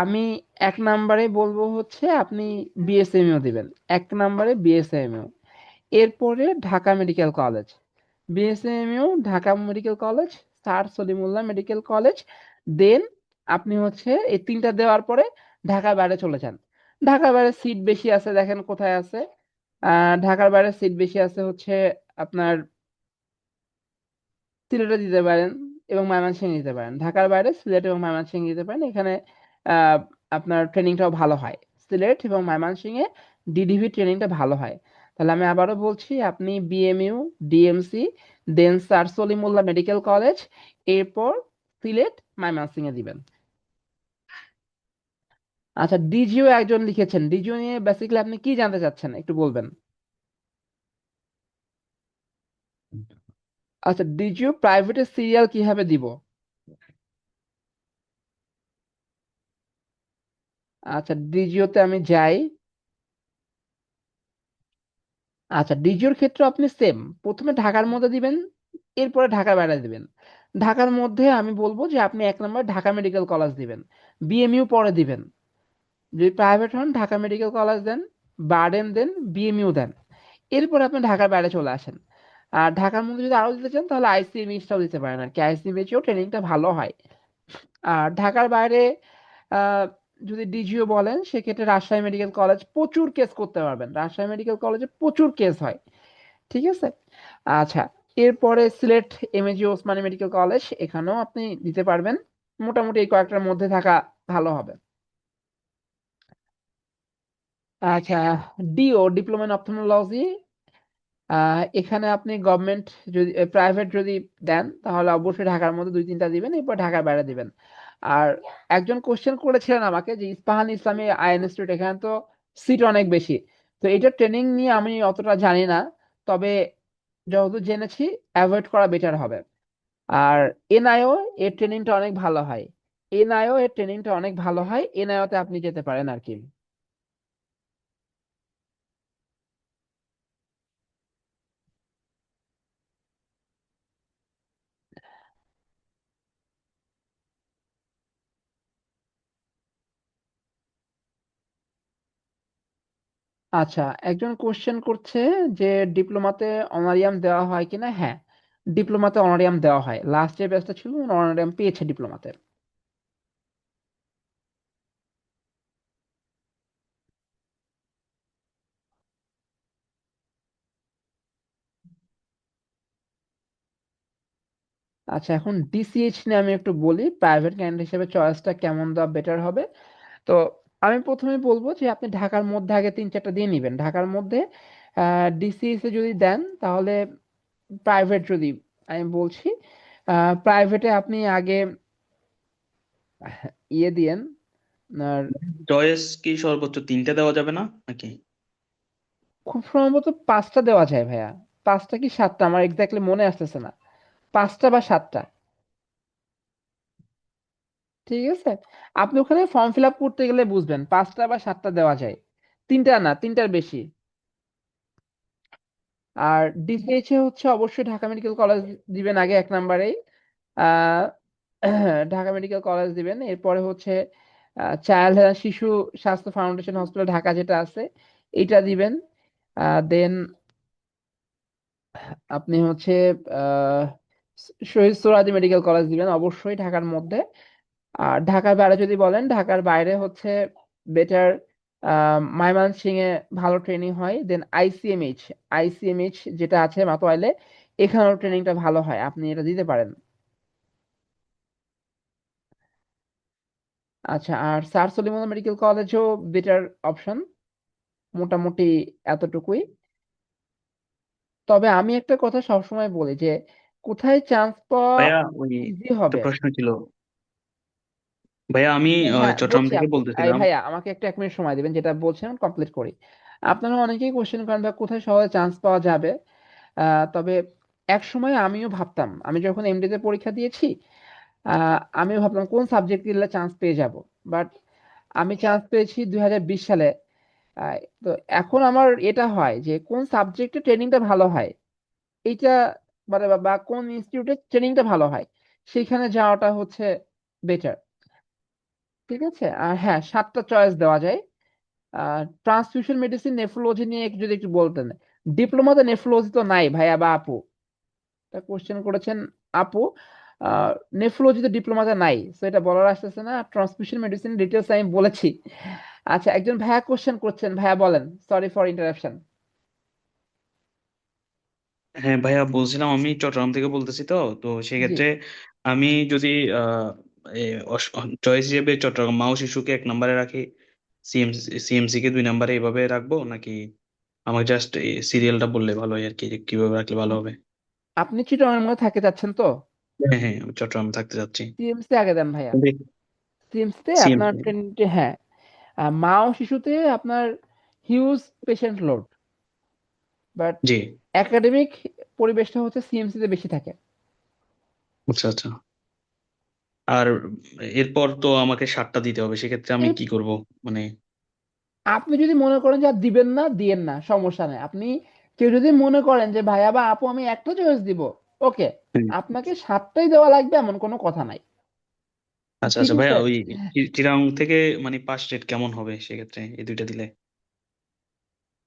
আমি এক নাম্বারে বলবো হচ্ছে আপনি বিএসএমইউ দিবেন, এক নাম্বারে বিএসএমইউ। এরপরে Dhaka medical college, BSMU, Dhaka medical college, sir Salimullah medical college. Then আপনি হচ্ছে এই তিনটা দেওয়ার পরে ঢাকার বাইরে চলে যান। ঢাকার বাইরে সিট বেশি আছে, দেখেন কোথায় আছে। ঢাকার বাইরে সিট বেশি আছে হচ্ছে আপনার সিলেটে দিতে পারেন এবং ময়মনসিংহে দিতে পারেন। ঢাকার বাইরে সিলেট এবং ময়মনসিংহে দিতে পারেন। এখানে আহ, আপনার ট্রেনিংটাও ভালো হয়। সিলেট এবং ময়মনসিংহে ডিডিভি ট্রেনিংটা ভালো হয়। তাহলে আমি আবারও বলছি, আপনি বিএমইউ, ডিএমসি, দেন স্যার সলিমুল্লাহ মেডিকেল কলেজ, এরপর সিলেট, ময়মনসিংহে দিবেন। আচ্ছা, ডিজিও একজন লিখেছেন, ডিজিও নিয়ে বেসিক্যালি আপনি কি জানতে চাচ্ছেন একটু বলবেন? আচ্ছা, ডিজিও প্রাইভেটের সিরিয়াল কিভাবে দিব? আচ্ছা, ডিজিওতে আমি যাই। আচ্ছা, ডিজিওর ক্ষেত্রে আপনি সেম, প্রথমে ঢাকার মধ্যে দিবেন, এরপরে ঢাকার বাইরে দিবেন। ঢাকার মধ্যে আমি বলবো যে আপনি এক নম্বর ঢাকা মেডিকেল কলেজ দিবেন, বিএমইউ পরে দিবেন। যদি প্রাইভেট হন ঢাকা মেডিকেল কলেজ দেন, বারডেম দেন, বিএমইউ দেন। এরপরে আপনি ঢাকার বাইরে চলে আসেন। আর ঢাকার মধ্যে যদি আরো দিতে চান তাহলে আইসিএমএইচটাও দিতে পারেন আর কি, আইসিএমএইচেও ট্রেনিংটা ভালো হয়। আর ঢাকার বাইরে আহ, যদি ডিজিও বলেন সেক্ষেত্রে রাজশাহী মেডিকেল কলেজ, প্রচুর কেস করতে পারবেন, রাজশাহী মেডিকেল কলেজে প্রচুর কেস হয়। ঠিক আছে। আচ্ছা, এরপরে Sylhet MAG Osmani medical college, এখানেও আপনি দিতে পারবেন। মোটামুটি এই কয়েকটার মধ্যে থাকা ভালো হবে। আচ্ছা, ডিও, ডিপ্লোমা ইন অপথলমোলজি, এখানে আপনি গভর্নমেন্ট যদি প্রাইভেট যদি দেন তাহলে অবশ্যই ঢাকার মধ্যে দুই তিনটা দিবেন, এরপর ঢাকার বাইরে দিবেন। আর একজন কোশ্চেন করেছিলেন আমাকে যে ইস্পাহান ইসলামী আইন ইনস্টিটিউট, এখানে তো সিট অনেক বেশি। তো এটা ট্রেনিং নিয়ে আমি অতটা জানি না, তবে যতদূর জেনেছি অ্যাভয়েড করা বেটার হবে। আর এনআইও এর ট্রেনিংটা অনেক ভালো হয়, এনআইও এর ট্রেনিংটা অনেক ভালো হয়, এনআইও তে আপনি যেতে পারেন আর কি। আচ্ছা, একজন কোশ্চেন করছে যে ডিপ্লোমাতে অনারিয়াম দেওয়া হয় কিনা। হ্যাঁ, ডিপ্লোমাতে অনারিয়াম দেওয়া হয়, লাস্ট যে ব্যাচটা ছিল অনারিয়াম পেয়েছে ডিপ্লোমাতে। আচ্ছা, এখন ডিসিএইচ নিয়ে আমি একটু বলি, প্রাইভেট ক্যান্ডিডেট হিসেবে চয়েসটা কেমন দেওয়া বেটার হবে। তো আমি প্রথমে বলবো যে আপনি ঢাকার মধ্যে আগে তিন চারটা দিয়ে নিবেন। ঢাকার মধ্যে ডিসিএস এ যদি দেন তাহলে প্রাইভেট যদি, আমি বলছি প্রাইভেটে আপনি আগে ইয়ে দিয়েন। আর চয়েস কি সর্বোচ্চ 3টা দেওয়া যাবে না নাকি? খুব সম্ভবত পাঁচটা দেওয়া যায় ভাইয়া, পাঁচটা কি সাতটা আমার এক্স্যাক্টলি মনে আসতেছে না, পাঁচটা বা সাতটা। ঠিক আছে, আপনি ওখানে ফর্ম ফিল আপ করতে গেলে বুঝবেন পাঁচটা বা সাতটা দেওয়া যায়, তিনটা না, তিনটার বেশি। আর ডিসিএইচ এ হচ্ছে অবশ্যই ঢাকা মেডিকেল কলেজ দিবেন আগে এক নাম্বারেই। আহ ঢাকা মেডিকেল কলেজ দিবেন, এরপরে হচ্ছে চাইল্ড শিশু স্বাস্থ্য ফাউন্ডেশন হসপিটাল ঢাকা যেটা আছে এইটা দিবেন। দেন আপনি হচ্ছে আহ শহীদ সোহরাওয়ার্দী মেডিকেল কলেজ দিবেন অবশ্যই ঢাকার মধ্যে। আর ঢাকার বাইরে যদি বলেন ঢাকার বাইরে হচ্ছে বেটার ময়মনসিংহে ভালো ট্রেনিং হয়। দেন আইসিএমএইচ, আইসিএমএইচ যেটা আছে মাতোয়াইলে, এখানেও ট্রেনিংটা ভালো হয়, আপনি এটা দিতে পারেন। আচ্ছা, আর স্যার সলিমুল্লাহ মেডিকেল কলেজও বেটার অপশন। মোটামুটি এতটুকুই। তবে আমি একটা কথা সবসময় বলি যে কোথায় চান্স পাওয়া ভাইয়া ওই ইজি একটা হবে। প্রশ্ন ছিল ভাইয়া, আমি হ্যাঁ চট্টগ্রাম বলছি থেকে আপু, এই বলতেছিলাম। ভাইয়া আমাকে একটা 1 মিনিট সময় দিবেন, যেটা বলছেন কমপ্লিট করি। আপনারা অনেকেই কোশ্চেন করেন ভাই কোথায় সহজে চান্স পাওয়া যাবে। তবে এক সময় আমিও ভাবতাম, আমি যখন এমডিতে পরীক্ষা দিয়েছি আমিও ভাবতাম কোন সাবজেক্ট নিলে চান্স পেয়ে যাব। বাট আমি চান্স পেয়েছি 2020 সালে। তো এখন আমার এটা হয় যে কোন সাবজেক্টে ট্রেনিংটা ভালো হয়, এইটা মানে বা বা কোন ইনস্টিটিউটে ট্রেনিংটা ভালো হয় সেখানে যাওয়াটা হচ্ছে বেটার। ঠিক আছে। আর হ্যাঁ 7টা চয়েস দেওয়া যায়। ট্রান্সফিউশন মেডিসিন, নেফ্রোলজি নিয়ে যদি একটু বলতেন। ডিপ্লোমাতে নেফ্রোলজি তো নাই ভাইয়া বা আপু, এটা কোশ্চেন করেছেন আপু। নেফ্রোলজিতে ডিপ্লোমাতে নাই, তো এটা বলার আসতেছে না। ট্রান্সফিউশন মেডিসিন ডিটেলস আমি বলেছি। আচ্ছা, একজন ভাইয়া কোশ্চেন করছেন, ভাইয়া বলেন, সরি ফর ইন্টারাপশন। হ্যাঁ ভাইয়া, বলছিলাম আমি চট্টগ্রাম থেকে বলতেছি। তো তো জি, সেক্ষেত্রে আমি যদি চয়েস হিসেবে চট্টগ্রাম মাও শিশুকে 1 নম্বরে রাখি, সিএমসি কে 2 নম্বরে, এভাবে রাখবো নাকি আমাকে জাস্ট সিরিয়ালটা বললে ভালো হয় আর কি, যে কিভাবে রাখলে ভালো হবে? আপনি চিটাগাং মধ্যে থাকতে চাচ্ছেন তো? হ্যাঁ হ্যাঁ, আমি চট্টগ্রাম থাকতে যাচ্ছি। সিএমসি আগে দেন ভাইয়া। সিএমসিতে আপনার সিএমসি। ট্রেনিংটি, হ্যাঁ। মা ও শিশুতে আপনার huge patient load, but G. Academic পরিবেশটা হচ্ছে সিএমসি তে বেশি থাকে। আচ্ছা আচ্ছা। আর এরপর তো আমাকে 7টা দিতে হবে, সেক্ষেত্রে আমি এই কি করব? মানে আপনি যদি মনে করেন যে আর দিবেন না, দিয়েন না, সমস্যা নেই। আপনি কেউ যদি মনে করেন যে ভাইয়া বা আপু আমি একটা চয়েস দিব, ওকে, হুম। আপনাকে 7টাই দেওয়া লাগবে এমন কোনো কথা নাই। আচ্ছা ঠিক আচ্ছা ভাইয়া, আছে। ওই চিরাং থেকে মানে পাস রেট কেমন হবে সেক্ষেত্রে এই দুইটা দিলে?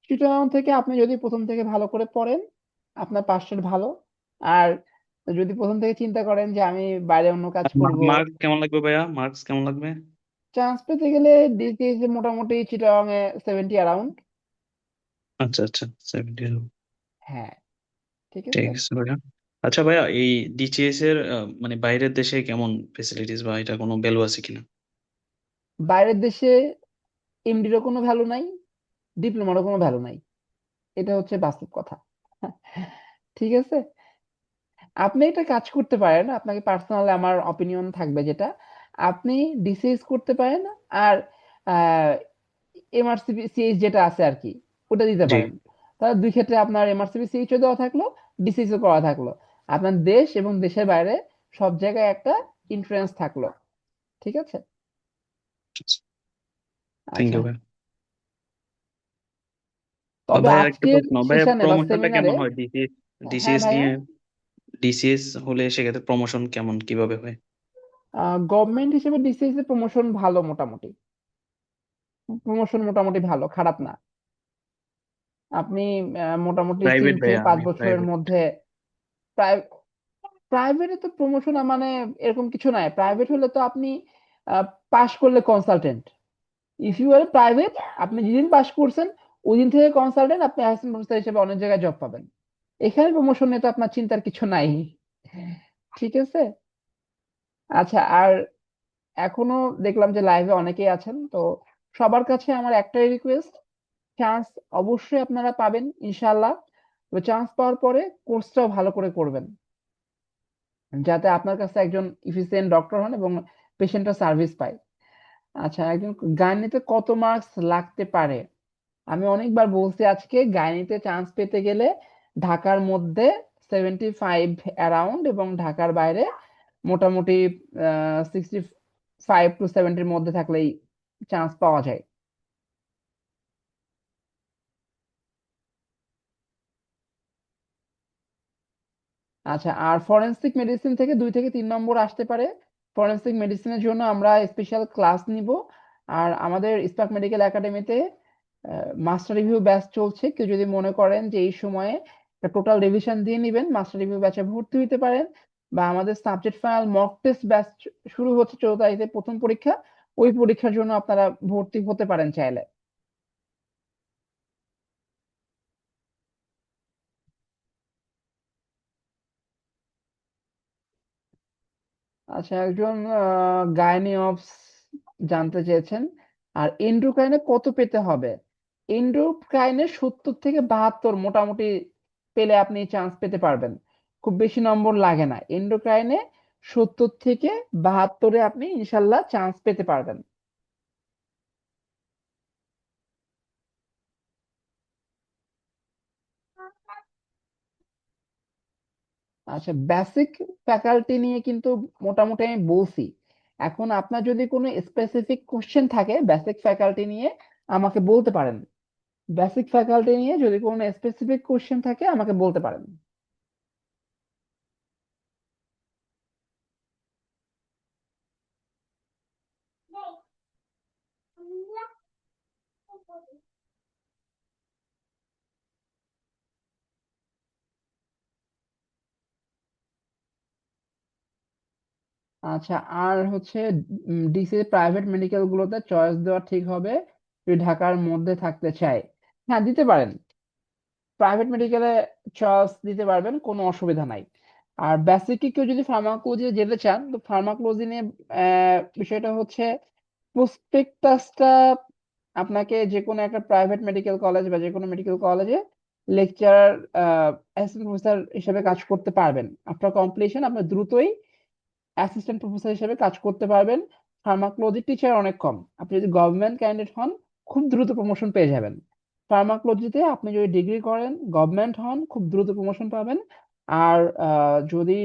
চিটাগাং থেকে আপনি যদি প্রথম থেকে ভালো করে পড়েন, আপনার পার্সেন্ট ভালো। আর যদি প্রথম থেকে চিন্তা করেন যে আমি বাইরে অন্য কাজ করব, মার্কস কেমন লাগবে ভাইয়া? মার্কস কেমন লাগবে? চান্স পেতে গেলে ডিসিএস মোটামুটি চিটাগাং এ 70 অ্যারাউন্ড। আচ্ছা আচ্ছা, 70। হ্যাঁ, ঠিক ঠিক আছে। আছে ভাইয়া। আচ্ছা ভাইয়া, এই ডিটিএস এর মানে বাইরের দেশে কেমন ফেসিলিটিস, বা এটা কোনো ভ্যালু আছে কিনা? বাইরের দেশে এমডিরও কোনো ভ্যালু নাই, ডিপ্লোমারও কোনো ভ্যালু নাই, এটা হচ্ছে বাস্তব কথা। ঠিক আছে। আপনি একটা কাজ করতে পারেন, আপনাকে পার্সোনালি আমার অপিনিয়ন থাকবে যেটা, আপনি ডিসিএস করতে পারেন। আর এমআরসিপি সিএইচ যেটা আছে আর কি, ওটা দিতে জি। পারেন। তাহলে দুই ক্ষেত্রে আপনার এমআরসিপি সিএইচও দেওয়া থাকলো, ডিসিএসও করা থাকলো। আপনার দেশ এবং দেশের বাইরে সব জায়গায় একটা ইন্স্যুরেন্স থাকলো। ঠিক আছে। থ্যাংক আচ্ছা, ইউ ভাইয়া। তবে ভাইয়া আরেকটা আজকের প্রশ্ন, ভাইয়া সেশনে বা প্রমোশনটা সেমিনারে, কেমন হয় ডিসিএস? হ্যাঁ ডিসিএস ভাইয়া, নিয়ে, ডিসিএস হলে সেক্ষেত্রে প্রমোশন কেমন, কিভাবে হয়? গভর্নমেন্ট হিসেবে ডিসিএস এর প্রমোশন ভালো, মোটামুটি প্রমোশন মোটামুটি ভালো, খারাপ না। আপনি মোটামুটি তিন প্রাইভেট থেকে ভাইয়া, পাঁচ আমি বছরের প্রাইভেট। মধ্যে প্রাইভেটে তো প্রমোশন মানে এরকম কিছু নাই। প্রাইভেট হলে তো আপনি পাশ করলে consultant, if you are private, আপনি যেদিন পাশ করছেন ওই দিন থেকে কনসালটেন্ট, আপনি অ্যাসিস্ট্যান্ট প্রফেসর হিসেবে অনেক জায়গায় জব পাবেন। এখানে প্রমোশন নিয়ে তো আপনার চিন্তার কিছু নাই। ঠিক আছে। আচ্ছা, আর এখনো দেখলাম যে লাইভে অনেকেই আছেন, তো সবার কাছে আমার একটাই রিকোয়েস্ট, চান্স অবশ্যই আপনারা পাবেন ইনশাআল্লাহ। তবে চান্স পাওয়ার পরে কোর্সটাও ভালো করে করবেন, যাতে আপনার কাছে একজন ইফিসিয়েন্ট ডক্টর হন এবং পেশেন্টরা সার্ভিস পায়। আচ্ছা, একজন গাইনিতে কত মার্কস লাগতে পারে? আমি অনেকবার বলছি আজকে, গাইনিতে চান্স পেতে গেলে ঢাকার মধ্যে 75 অ্যারাউন্ড এবং ঢাকার বাইরে মোটামুটি 65 to 70-র মধ্যে থাকলেই চান্স পাওয়া যায়। আচ্ছা, আর ফরেনসিক মেডিসিন থেকে 2 থেকে 3 নম্বর আসতে পারে। ফরেনসিক মেডিসিনের জন্য আমরা স্পেশাল ক্লাস নিব। আর আমাদের স্পার্ক মেডিকেল একাডেমিতে মাস্টার রিভিউ ব্যাচ চলছে। কেউ যদি মনে করেন যে এই সময়ে টোটাল রিভিশন দিয়ে নেবেন, মাস্টার রিভিউ ব্যাচে ভর্তি হতে পারেন। বা আমাদের subject final mock test batch শুরু হচ্ছে 14 তারিখে, প্রথম পরীক্ষা, ওই পরীক্ষার জন্য আপনারা ভর্তি হতে পারেন চাইলে। আচ্ছা, একজন গাইনি অফ জানতে চেয়েছেন, আর এন্ডোক্রাইনে কত পেতে হবে? এন্ডোক্রাইনে 70 থেকে 72 মোটামুটি পেলে আপনি চান্স পেতে পারবেন, খুব বেশি নম্বর লাগে না। এন্ডোক্রাইনে 70 থেকে 72-এ আপনি ইনশাল্লাহ চান্স পেতে পারবেন। আচ্ছা, বেসিক ফ্যাকাল্টি নিয়ে কিন্তু মোটামুটি আমি বলছি। এখন আপনার যদি কোনো স্পেসিফিক কোশ্চেন থাকে বেসিক ফ্যাকাল্টি নিয়ে আমাকে বলতে পারেন। বেসিক ফ্যাকাল্টি নিয়ে যদি কোনো স্পেসিফিক কোশ্চেন থাকে আমাকে বলতে পারেন। আচ্ছা, আর হচ্ছে ডিসি প্রাইভেট মেডিকেল গুলোতে চয়েস দেওয়া ঠিক হবে যদি ঢাকার মধ্যে থাকতে চায়। হ্যাঁ, দিতে পারেন। প্রাইভেট মেডিকেলে চয়েস দিতে পারবেন, কোনো অসুবিধা নাই। আর বেসিকে কেউ যদি ফার্মাকোলজি যেতে চান তো ফার্মাকোলজি নিয়ে বিষয়টা হচ্ছে প্রসপেক্টাসটা আপনাকে যে কোনো একটা প্রাইভেট মেডিকেল কলেজ বা যে কোনো মেডিকেল কলেজে লেকচারার অ্যাসিস্ট্যান্ট প্রফেসর হিসেবে কাজ করতে পারবেন। আফটার কমপ্লিশন আপনি দ্রুতই অ্যাসিস্ট্যান্ট প্রফেসর হিসেবে কাজ করতে পারবেন। ফার্মাকোলজি টিচার অনেক কম, আপনি যদি গভর্নমেন্ট ক্যান্ডিডেট হন খুব দ্রুত প্রমোশন পেয়ে যাবেন। ফার্মাকোলজিতে আপনি যদি ডিগ্রি করেন গভর্নমেন্ট হন খুব দ্রুত প্রমোশন পাবেন। আর যদি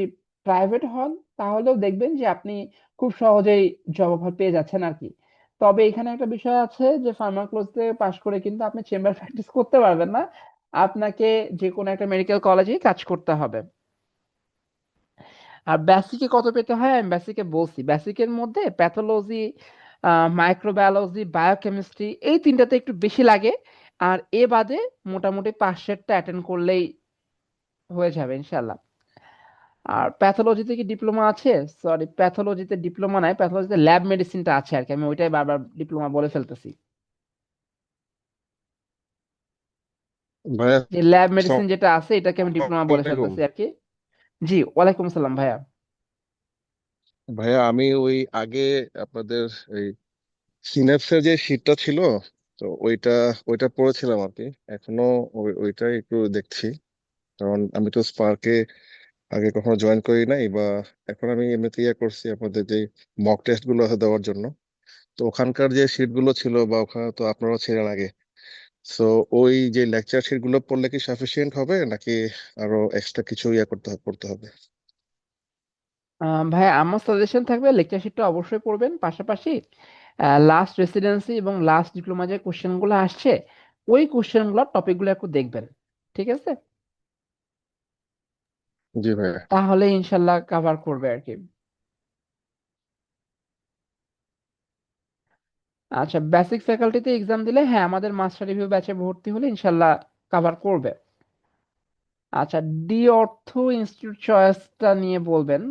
প্রাইভেট হন তাহলেও দেখবেন যে আপনি খুব সহজেই জব অফার পেয়ে যাচ্ছেন আর কি। তবে এখানে একটা বিষয় আছে যে ফার্মাকোলজিতে পাশ করে কিন্তু আপনি চেম্বার প্র্যাকটিস করতে পারবেন না, আপনাকে যে কোনো একটা মেডিকেল কলেজেই কাজ করতে হবে। আর বেসিকে কত পেতে হয় আমি বেসিকে বলছি, বেসিকের মধ্যে প্যাথোলজি, মাইক্রোবায়োলজি, বায়োকেমিস্ট্রি এই তিনটাতে একটু বেশি লাগে। আর এ বাদে মোটামুটি 5-6টা অ্যাটেন্ড করলেই হয়ে যাবে ইনশাল্লাহ। আর প্যাথোলজিতে কি ডিপ্লোমা আছে? সরি, প্যাথোলজিতে ডিপ্লোমা নাই, প্যাথোলজিতে ল্যাব মেডিসিনটা আছে আর কি, আমি ওইটাই বারবার ডিপ্লোমা বলে ফেলতেছি। ভাইয়া, যে ল্যাব মেডিসিন আসসালামু যেটা আছে এটাকে আমি ডিপ্লোমা বলে আলাইকুম। ফেলতেছি আর কি। জি, ওয়ালাইকুম আসসালাম ভাইয়া। ভাইয়া, আমি ওই আগে আপনাদের এই সিন্যাপসের যে শীটটা ছিল, তো ওইটা ওইটা পড়েছিলাম আর কি। এখনো ওইটাই একটু দেখছি, কারণ আমি তো স্পার্কে আগে কখনো জয়েন করি নাই, বা এখন আমি এমনিতে ইয়ে করছি আপনাদের যে মক টেস্ট গুলো আছে দেওয়ার জন্য। তো ওখানকার যে শীট গুলো ছিল, বা ওখানে তো আপনারাও ছিলেন আগে, সো ওই যে লেকচার শীট গুলো পড়লে কি সাফিসিয়েন্ট হবে, নাকি আরো এক্সট্রা কিছু ইয়ে করতে হবে? ভাই আমার সাজেশন থাকবে লেকচার শিটটা অবশ্যই পড়বেন, পাশাপাশি লাস্ট রেসিডেন্সি এবং লাস্ট ডিপ্লোমা যে কোশ্চেন গুলো আসছে ওই কোশ্চেন গুলো টপিক গুলো একটু দেখবেন, ঠিক আছে? জি ভাইয়া। তাহলে ইনশাল্লাহ কভার করবে আর কি। আচ্ছা, বেসিক ফ্যাকাল্টিতে এক্সাম দিলে হ্যাঁ আমাদের মাস্টার রিভিউ ব্যাচে ভর্তি হলে ইনশাল্লাহ কভার করবে। আচ্ছা, ডি অর্থ ইনস্টিটিউট চয়েসটা নিয়ে বলবেন।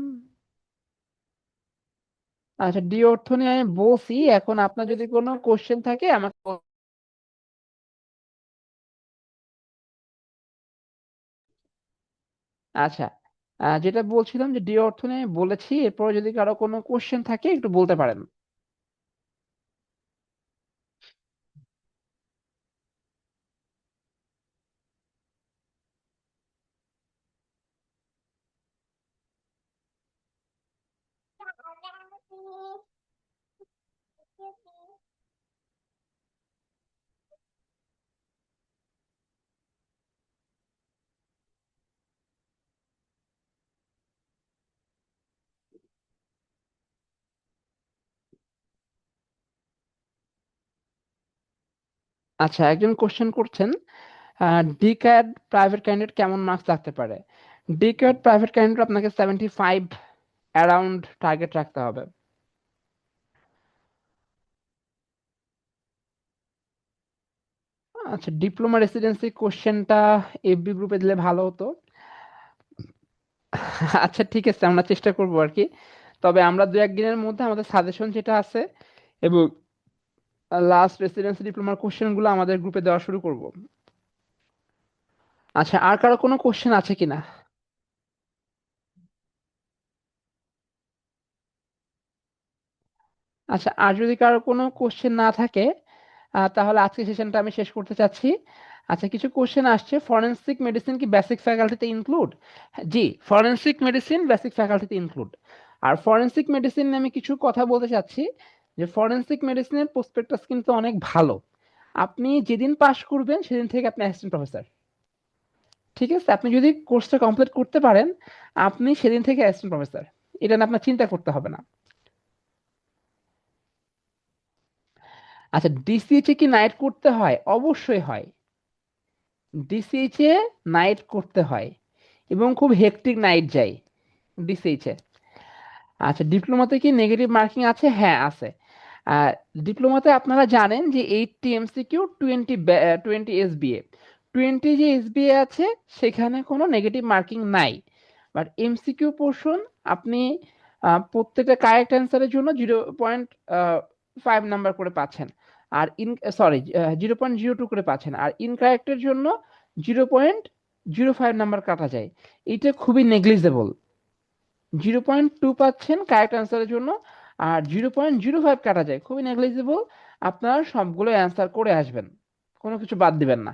আচ্ছা, ডি অর্থ নিয়ে আমি বলছি, এখন আপনার যদি কোনো কোশ্চেন থাকে আমাকে আচ্ছা, যেটা বলছিলাম যে ডি অর্থ নিয়ে আমি বলেছি, এরপরে যদি কারো কোনো কোশ্চেন থাকে একটু বলতে পারেন। আচ্ছা, একজন কোশ্চেন করছেন ডি ক্যাড প্রাইভেট ক্যান্ডিডেট কেমন মার্কস রাখতে পারে। ডি ক্যাড প্রাইভেট ক্যান্ডিডেট আপনাকে 75 অ্যারাউন্ড টার্গেট রাখতে হবে। আচ্ছা, ডিপ্লোমা রেসিডেন্সি কোশ্চেনটা এফবি গ্রুপে দিলে ভালো হতো। আচ্ছা ঠিক আছে, আমরা চেষ্টা করবো আর কি। তবে আমরা 2-1 দিনের মধ্যে আমাদের সাজেশন যেটা আছে এবং লাস্ট রেসিডেন্সি ডিপ্লোমার কোশ্চেন গুলো আমাদের গ্রুপে দেওয়া শুরু করব। আচ্ছা, আর কারো কোনো কোশ্চেন আছে কিনা? আচ্ছা, আর যদি কারো কোনো কোশ্চেন না থাকে তাহলে আজকে সেশনটা আমি শেষ করতে চাচ্ছি। আচ্ছা, কিছু কোশ্চেন আসছে, ফরেনসিক মেডিসিন কি বেসিক ফ্যাকাল্টিতে ইনক্লুড? জি, ফরেনসিক মেডিসিন বেসিক ফ্যাকাল্টিতে ইনক্লুড। আর ফরেনসিক মেডিসিন নিয়ে আমি কিছু কথা বলতে চাচ্ছি, যে ফরেনসিক মেডিসিনের প্রসপেক্টাস কিন্তু অনেক ভালো। আপনি যেদিন পাশ করবেন সেদিন থেকে আপনি অ্যাসিস্ট্যান্ট প্রফেসর। ঠিক আছে, আপনি যদি কোর্সটা কমপ্লিট করতে পারেন, আপনি সেদিন থেকে অ্যাসিস্ট্যান্ট প্রফেসর। এটা নিয়ে আপনার চিন্তা করতে হবে না। আচ্ছা, ডিসিএইচ এ কি নাইট করতে হয়? অবশ্যই হয়। ডিসিএইচ এ নাইট করতে হয় এবং খুব হেক্টিক নাইট যায় ডিসিএইচ এ। আচ্ছা, ডিপ্লোমাতে কি নেগেটিভ মার্কিং আছে? হ্যাঁ, আছে। আর ডিপ্লোমাতে আপনারা জানেন যে 80 এমসিকিউ, 20 এসবিএ। 20 যে এসবিএ আছে সেখানে কোনো নেগেটিভ মার্কিং নাই। বাট এমসিকিউ পোর্শন আপনি প্রত্যেকটা কারেক্ট অ্যান্সারের জন্য 0.5 নাম্বার করে পাচ্ছেন। আর সরি 0.02 করে পাচ্ছেন। আর ইনকারেক্টের জন্য 0.05 নাম্বার কাটা যায়। এটা খুবই নেগলিজেবল। 0.2 পাচ্ছেন কারেক্ট অ্যান্সারের জন্য, আর 0.05 কাটা যায়, খুবই নেগলিজেবল। আপনারা সবগুলো অ্যান্সার করে আসবেন, কোনো কিছু বাদ দিবেন না।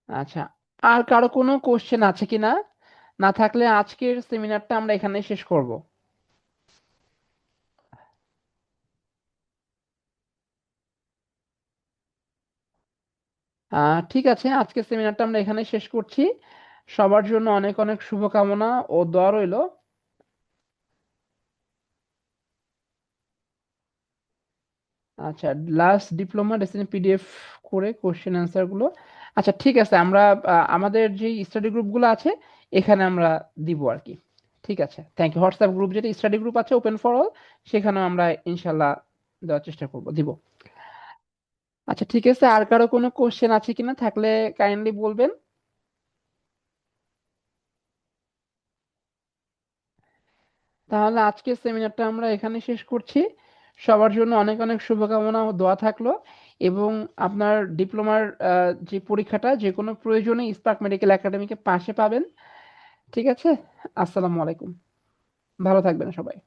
আচ্ছা, আর কারো কোনো কোশ্চেন আছে কিনা? না থাকলে আজকের সেমিনারটা আমরা এখানে শেষ করব। ঠিক আছে, আজকের সেমিনারটা আমরা এখানে শেষ করছি। সবার জন্য অনেক অনেক শুভকামনা ও দোয়া রইল। আচ্ছা, লাস্ট ডিপ্লোমা ডেসিনি পিডিএফ করে কোশ্চেন অ্যান্সার গুলো। আচ্ছা, ঠিক আছে, আমরা আমাদের যে স্টাডি গ্রুপগুলো আছে এখানে আমরা দিব আর কি। ঠিক আছে, থ্যাংক ইউ। হোয়াটসঅ্যাপ গ্রুপ, যেটা স্টাডি গ্রুপ আছে ওপেন ফর অল, সেখানেও আমরা ইনশাল্লাহ দেওয়ার চেষ্টা করব, দিব। আচ্ছা, ঠিক আছে, আর কারো কোনো কোশ্চেন আছে কিনা? থাকলে কাইন্ডলি বলবেন। তাহলে আজকের সেমিনারটা আমরা এখানে শেষ করছি। সবার জন্য অনেক অনেক শুভকামনা ও দোয়া থাকলো। এবং আপনার ডিপ্লোমার যে পরীক্ষাটা যে কোনো প্রয়োজনে স্পার্ক মেডিকেল একাডেমিকে পাশে পাবেন। ঠিক আছে, আসসালামু আলাইকুম, ভালো থাকবেন সবাই।